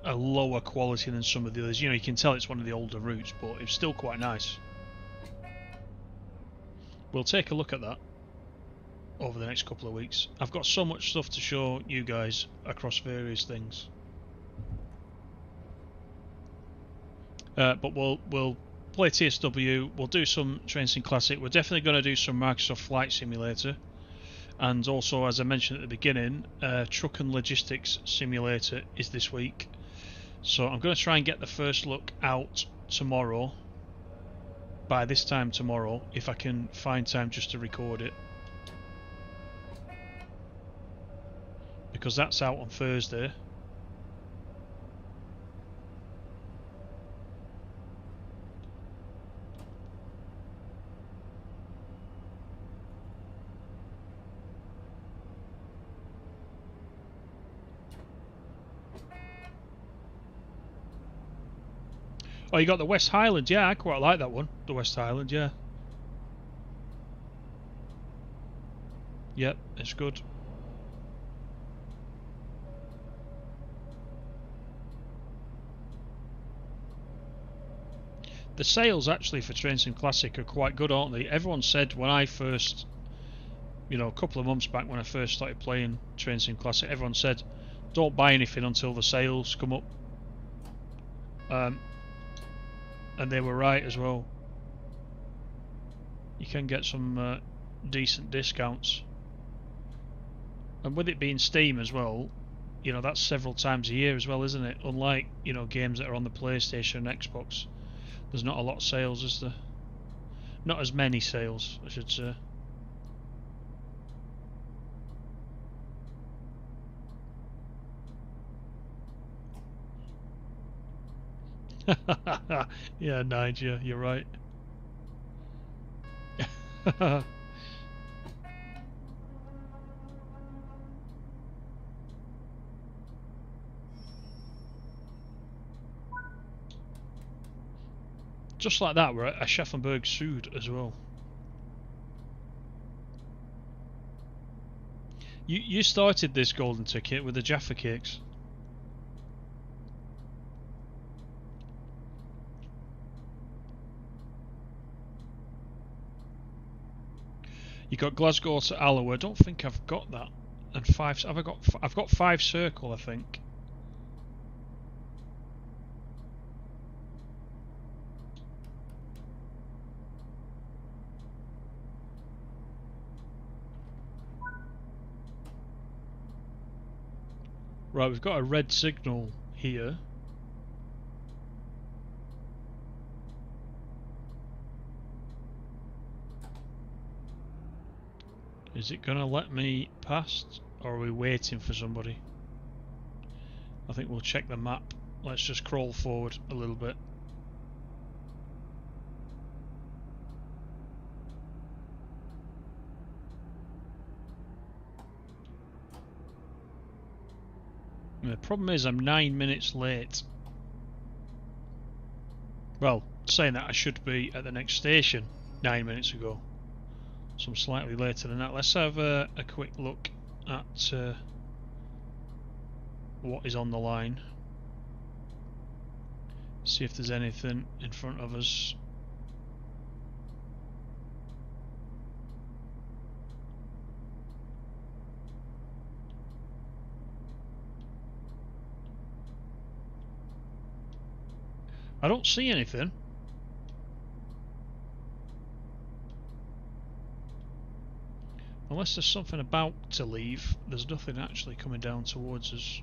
S1: a lower quality than some of the others. You know, you can tell it's one of the older routes, but it's still quite nice. We'll take a look at that over the next couple of weeks. I've got so much stuff to show you guys across various things. But we'll play TSW, we'll do some Train Sim Classic, we're definitely going to do some Microsoft Flight Simulator, and also, as I mentioned at the beginning, Truck and Logistics Simulator is this week. So I'm going to try and get the first look out tomorrow, by this time tomorrow, if I can find time just to record it. because that's out on Thursday. Oh, you got the West Highland. Yeah, I quite like that one. The West Highland, yeah. Yep, it's good. The sales actually for Train Sim Classic are quite good, aren't they? Everyone said when I first, you know, a couple of months back when I first started playing Train Sim Classic, everyone said don't buy anything until the sales come up. And they were right as well. You can get some decent discounts. And with it being Steam as well, you know, that's several times a year as well, isn't it? Unlike, you know, games that are on the PlayStation and Xbox. There's not a lot of sales, is there? Not as many sales, I should say. Yeah, Nigel, you're right. Just like that, we're at Aschaffenburg Süd as well. You started this golden ticket with the Jaffa Cakes. You got Glasgow to Alloa. I don't think I've got that. And five. Have I got? I've got 5 circle, I think. Right, we've got a red signal here. Is it going to let me past, or are we waiting for somebody? I think we'll check the map. Let's just crawl forward a little bit. And the problem is I'm 9 minutes late. Well, saying that, I should be at the next station 9 minutes ago. So I'm slightly later than that. Let's have a quick look at what is on the line. See if there's anything in front of us. I don't see anything. Unless there's something about to leave, there's nothing actually coming down towards us.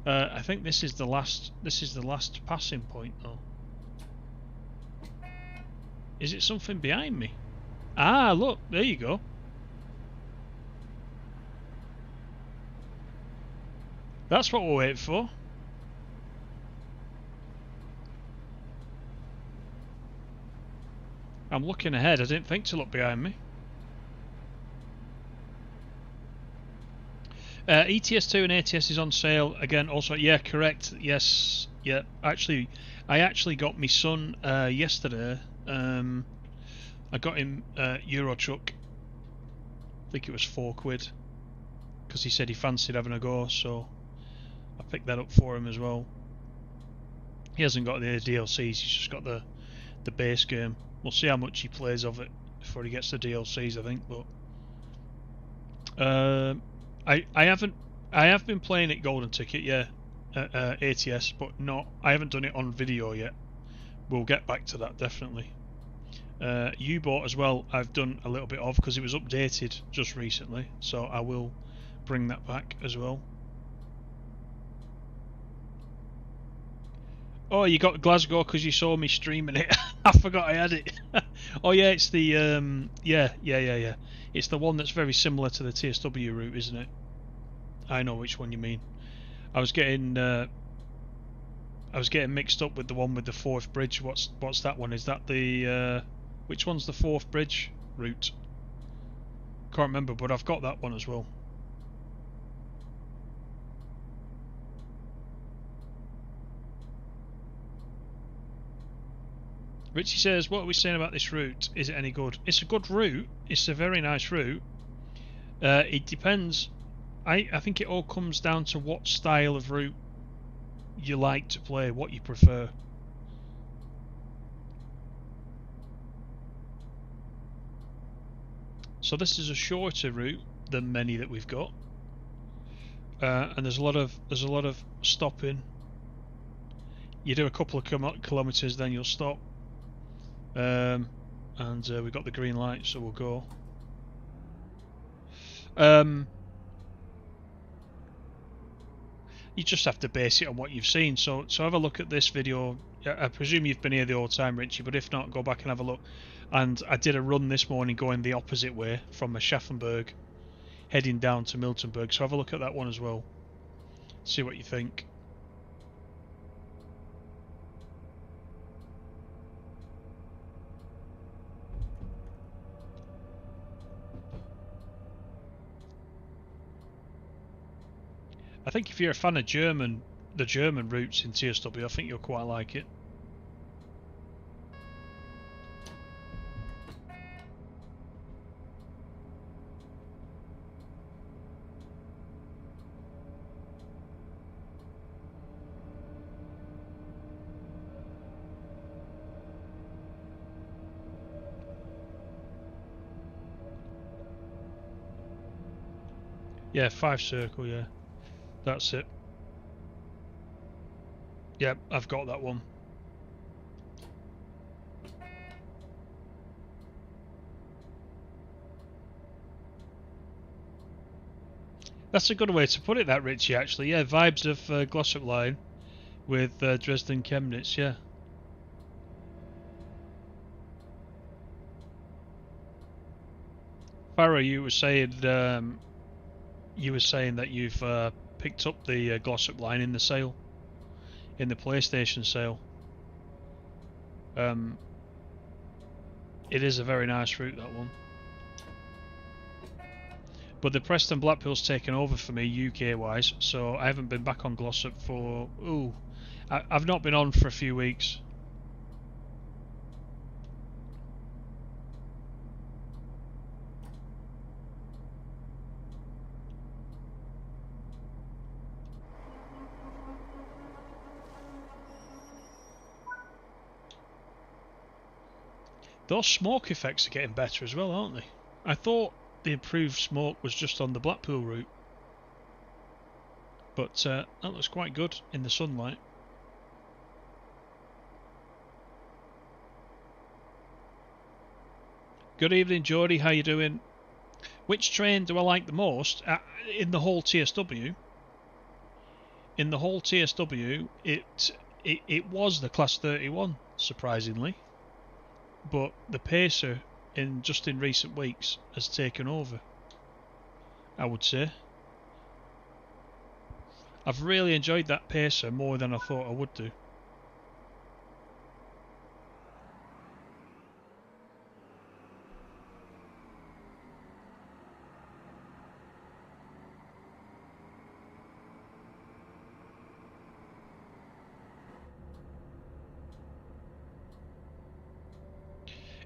S1: I think this is the last. This is the last passing point, though. Is it something behind me? Ah, look, there you go. That's what we're waiting for. I'm looking ahead. I didn't think to look behind me. ETS2 and ATS is on sale again. Also, yeah, correct. Yes, yeah. Actually, I actually got my son yesterday. I got him Euro Truck. I think it was £4 because he said he fancied having a go. So I picked that up for him as well. He hasn't got the DLCs. He's just got the base game. We'll see how much he plays of it before he gets the DLCs, I think. But I have been playing it Golden Ticket, yeah, ATS, but I haven't done it on video yet. We'll get back to that definitely. U-Boat as well, I've done a little bit of because it was updated just recently, so I will bring that back as well. Oh, you got Glasgow because you saw me streaming it. I forgot I had it. Oh yeah, it's the yeah. It's the one that's very similar to the TSW route, isn't it? I know which one you mean. I was getting mixed up with the one with the Forth Bridge. What's that one? Is that the which one's the Forth Bridge route? Can't remember, but I've got that one as well. Richie says, what are we saying about this route? Is it any good? It's a good route. It's a very nice route. It depends. I think it all comes down to what style of route you like to play, what you prefer. So this is a shorter route than many that we've got, and there's a lot of stopping. You do a couple of kilometers, then you'll stop. And we've got the green light, so we'll go. You just have to base it on what you've seen. So have a look at this video. I presume you've been here the whole time, Richie, but if not, go back and have a look. And I did a run this morning going the opposite way from Aschaffenburg, heading down to Miltenberg. So have a look at that one as well. See what you think. I think if you're a fan of the German routes in TSW, I think you'll quite like it. Yeah, 5 circle, yeah. That's it. Yep, I've got that one. That's a good way to put it, that, Richie, actually. Yeah, vibes of Glossop Line with Dresden Chemnitz, yeah. Farah, you were saying that you've picked up the Glossop Line in the sale, in the PlayStation sale. It is a very nice route, that one. But the Preston Blackpool's taken over for me UK wise, so I haven't been back on Glossop for I've not been on for a few weeks. Those smoke effects are getting better as well, aren't they? I thought the improved smoke was just on the Blackpool route, but that looks quite good in the sunlight. Good evening, Geordie. How you doing? Which train do I like the most in the whole TSW? In the whole TSW, it was the Class 31, surprisingly. But the Pacer, just in recent weeks, has taken over, I would say. I've really enjoyed that Pacer more than I thought I would do.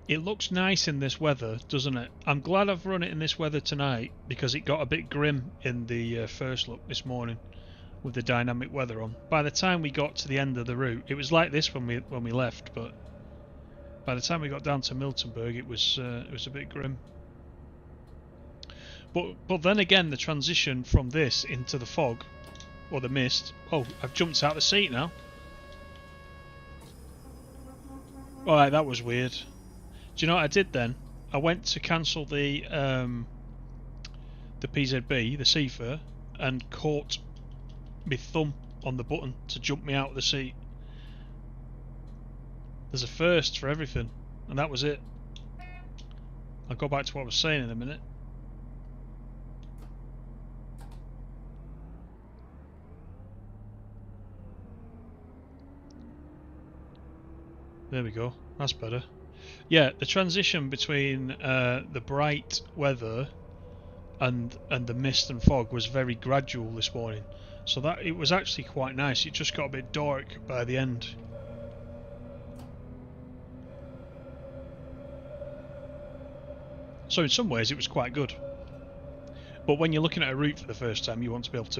S1: It looks nice in this weather, doesn't it? I'm glad I've run it in this weather tonight, because it got a bit grim in the first look this morning with the dynamic weather on. By the time we got to the end of the route, it was like this when we left, but by the time we got down to Miltenberg, it was a bit grim. But then again, the transition from this into the fog or the mist. Oh, I've jumped out of the seat now. Alright, that was weird. Do you know what I did then? I went to cancel the PZB, the seafare, and caught my thumb on the button to jump me out of the seat. There's a first for everything, and that was it. I'll go back to what I was saying in a minute. There we go. That's better. Yeah, the transition between the bright weather and the mist and fog was very gradual this morning, so that it was actually quite nice. It just got a bit dark by the end. So in some ways it was quite good. But when you're looking at a route for the first time, you want to be able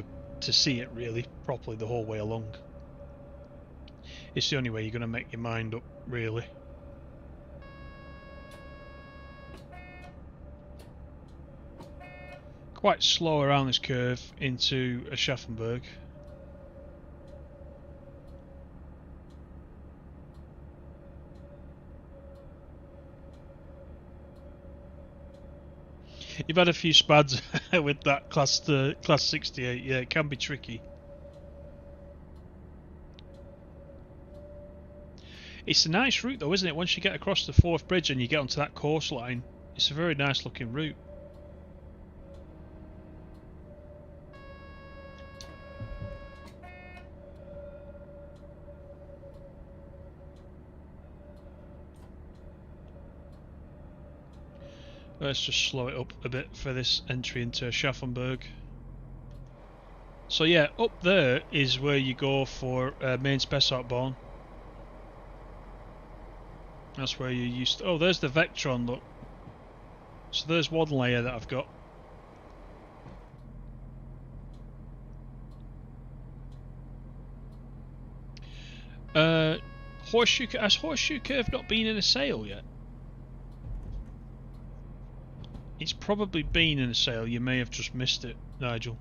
S1: to see it really properly the whole way along. It's the only way you're going to make your mind up, really. Quite slow around this curve into Aschaffenburg. You've had a few spads with that class 68. Yeah, it can be tricky. It's a nice route though, isn't it? Once you get across the Forth Bridge and you get onto that coastline, it's a very nice looking route. Let's just slow it up a bit for this entry into Aschaffenburg. So yeah, up there is where you go for Maintalbahn. That's where you used to... Oh, there's the Vectron, look. So there's one layer that I've got. Has Horseshoe Curve not been in a sale yet? It's probably been in a sale, you may have just missed it, Nigel.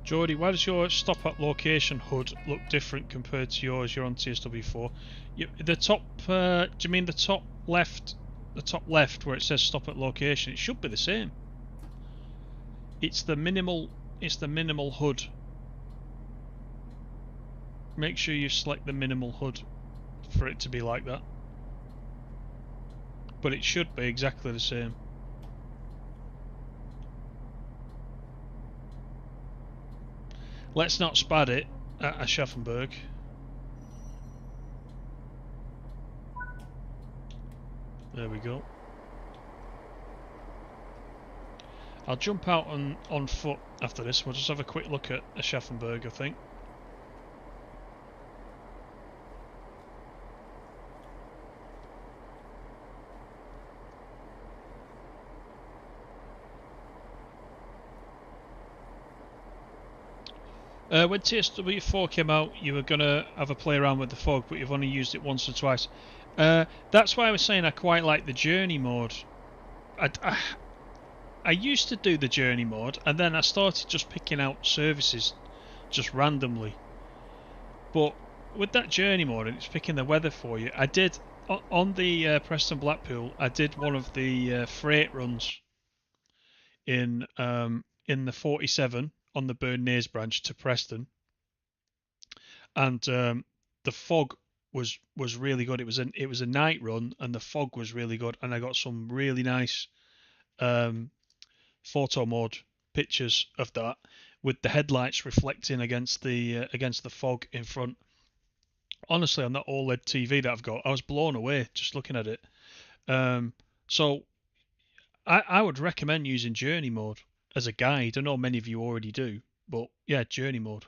S1: Geordie, why does your stop at location HUD look different compared to yours? You're on TSW4. The top, do you mean the top left? The top left where it says stop at location. It should be the same. It's the minimal. It's the minimal HUD. Make sure you select the minimal HUD for it to be like that. But it should be exactly the same. Let's not spad it at Aschaffenburg. There we go. I'll jump out on foot after this. We'll just have a quick look at Aschaffenburg, I think. When TSW4 came out, you were going to have a play around with the fog, but you've only used it once or twice. That's why I was saying I quite like the journey mode. I used to do the journey mode, and then I started just picking out services just randomly. But with that journey mode, and it's picking the weather for you, I did, on the Preston Blackpool, I did one of the freight runs in the 47 on the Burnnays branch to Preston, and the fog was really good. It was a night run, and the fog was really good, and I got some really nice photo mode pictures of that with the headlights reflecting against the fog in front. Honestly, on that OLED TV that I've got, I was blown away just looking at it. So I would recommend using journey mode as a guide. I know many of you already do, but yeah, journey mode.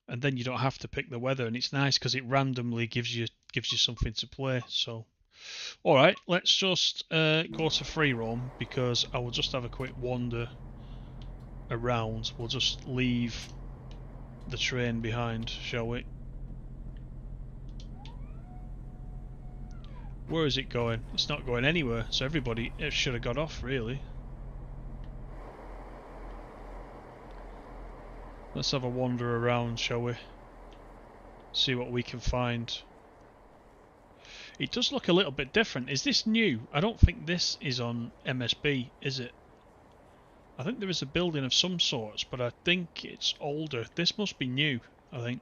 S1: And then you don't have to pick the weather, and it's nice because it randomly gives you something to play. So, all right, let's just go to free roam, because I will just have a quick wander around. We'll just leave the train behind, shall we? Where is it going? It's not going anywhere, so everybody should have got off, really. Let's have a wander around, shall we? See what we can find. It does look a little bit different. Is this new? I don't think this is on MSB, is it? I think there is a building of some sorts, but I think it's older. This must be new, I think.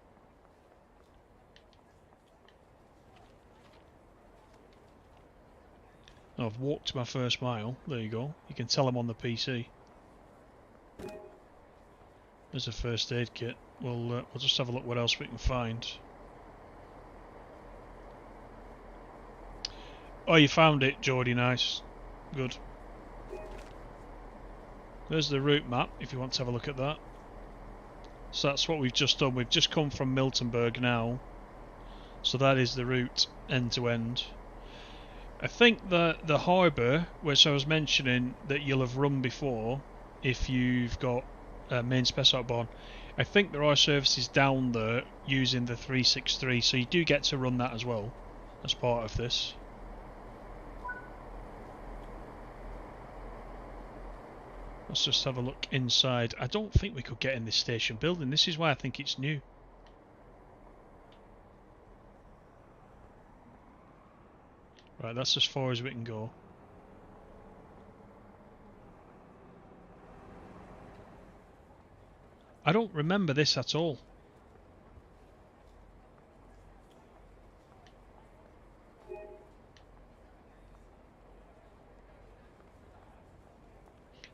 S1: Oh, I've walked my first mile. There you go. You can tell I'm on the PC. There's a first aid kit. We'll just have a look what else we can find. Oh, you found it, Geordie. Nice. Good. There's the route map, if you want to have a look at that. So that's what we've just done. We've just come from Miltonberg now. So that is the route, end to end. I think that the harbour, which I was mentioning that you'll have run before, if you've got Maintalbahn, I think there are services down there using the 363, so you do get to run that as well, as part of this. Let's just have a look inside. I don't think we could get in this station building. This is why I think it's new. Right, that's as far as we can go. I don't remember this at all.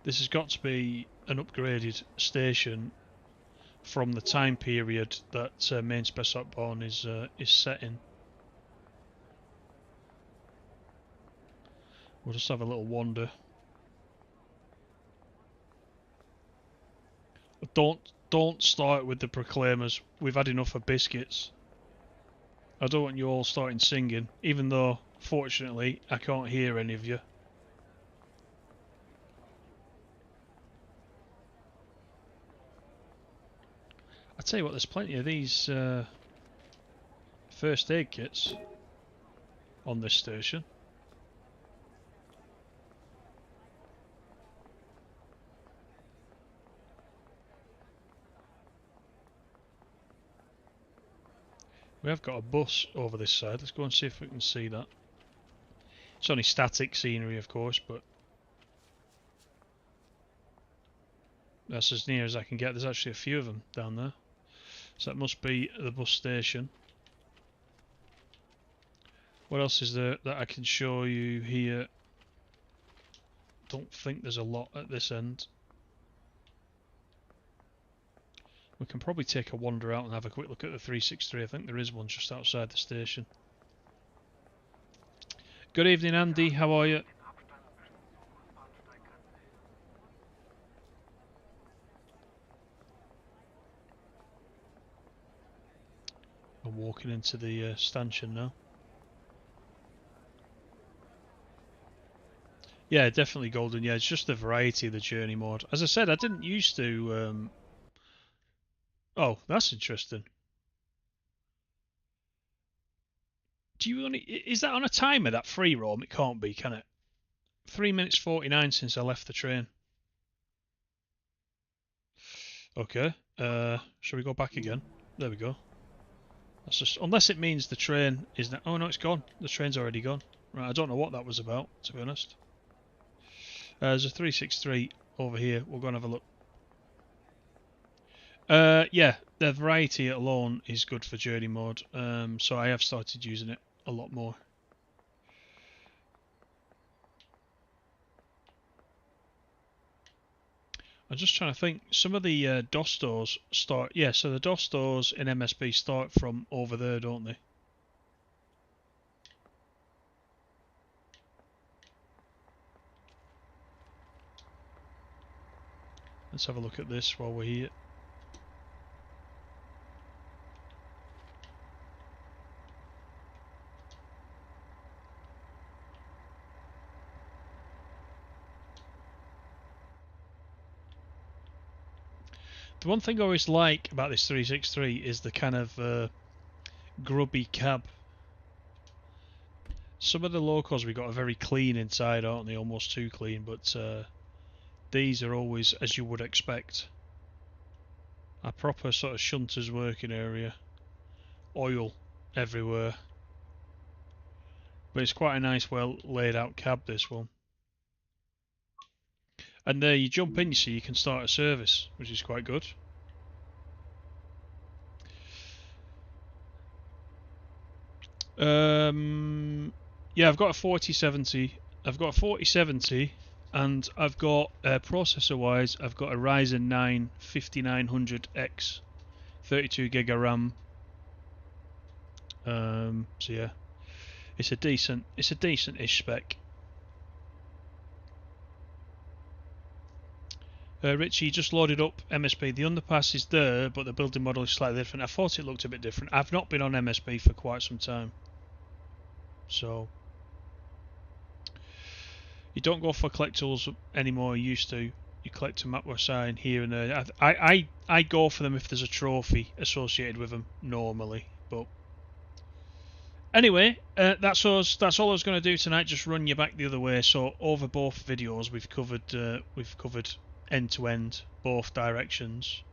S1: This has got to be an upgraded station from the time period that Maintalbahn is set in. We'll just have a little wander. Don't start with the proclaimers. We've had enough of biscuits. I don't want you all starting singing, even though, fortunately, I can't hear any of you. I tell you what, there's plenty of these first aid kits on this station. We have got a bus over this side. Let's go and see if we can see that. It's only static scenery, of course, but that's as near as I can get. There's actually a few of them down there. So that must be the bus station. What else is there that I can show you here? Don't think there's a lot at this end. We can probably take a wander out and have a quick look at the 363. I think there is one just outside the station. Good evening, Andy. How are you? I'm walking into the stanchion now. Yeah, definitely golden. Yeah, it's just the variety of the journey mode. As I said, I didn't used to... Oh, that's interesting. Do you only... Is that on a timer, that free roam? It can't be, can it? 3 minutes 49 since I left the train. Okay. Shall we go back again? There we go. That's just... Unless it means the train is... Oh, no, it's gone. The train's already gone. Right, I don't know what that was about, to be honest. There's a 363 over here. We'll go and have a look. Yeah, the variety alone is good for journey mode. So I have started using it a lot more. I'm just trying to think. Some of the DOS stores start... Yeah, so the DOS stores in MSB start from over there, don't they? Let's have a look at this while we're here. The one thing I always like about this 363 is the kind of grubby cab. Some of the locals we got are very clean inside, aren't they? Almost too clean, but these are always as you would expect. A proper sort of shunter's working area. Oil everywhere. But it's quite a nice, well laid out cab, this one. And there you jump in, you see, you can start a service, which is quite good. Yeah, I've got a 4070. I've got a 4070, and I've got processor-wise, I've got a Ryzen 9 5900X, 32 gig of RAM. So yeah, it's a decent-ish spec. Richie, just loaded up MSP. The underpass is there, but the building model is slightly different. I thought it looked a bit different. I've not been on MSP for quite some time, so you don't go for collectibles anymore. You used to. You collect them at a sign here and there. I go for them if there's a trophy associated with them normally, but anyway, that's us. That's all I was going to do tonight. Just run you back the other way. So over both videos, we've covered end to end, both directions.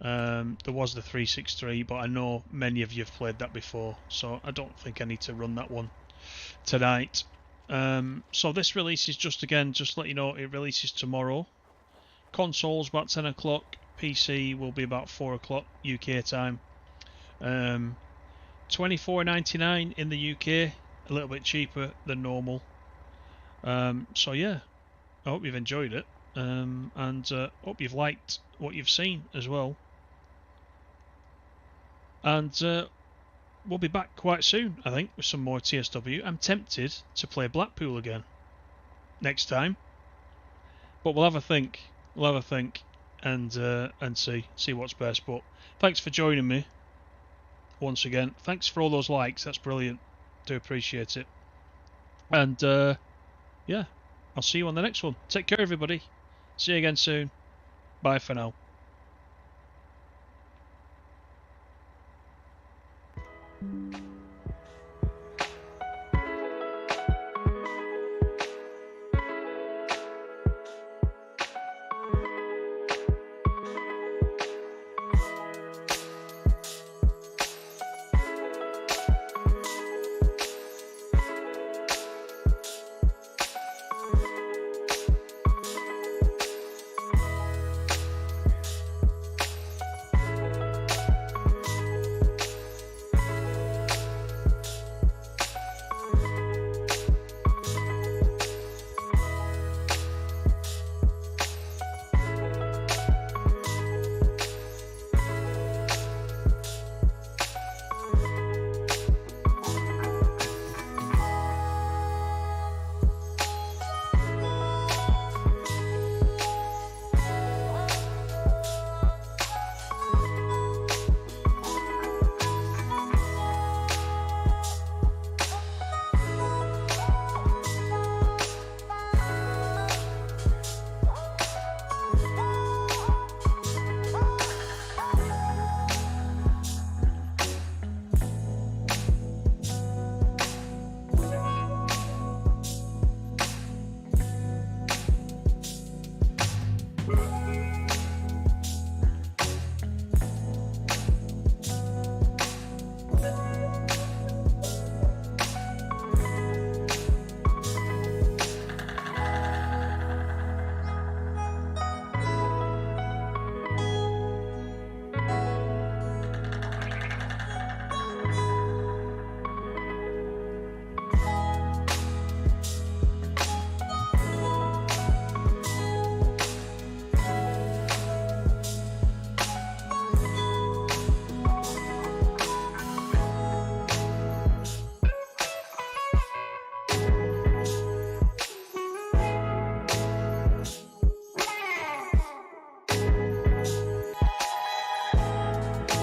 S1: There was the 363, but I know many of you have played that before, so I don't think I need to run that one tonight. So this release is just let you know, it releases tomorrow. Consoles about 10 o'clock. PC will be about 4 o'clock UK time. $24.99 in the UK, a little bit cheaper than normal. So yeah, I hope you've enjoyed it, and hope you've liked what you've seen as well. And we'll be back quite soon, I think, with some more TSW. I'm tempted to play Blackpool again next time, but we'll have a think. And see what's best. But thanks for joining me once again. Thanks for all those likes. That's brilliant. Do appreciate it. And yeah, I'll see you on the next one. Take care, everybody. See you again soon. Bye for now.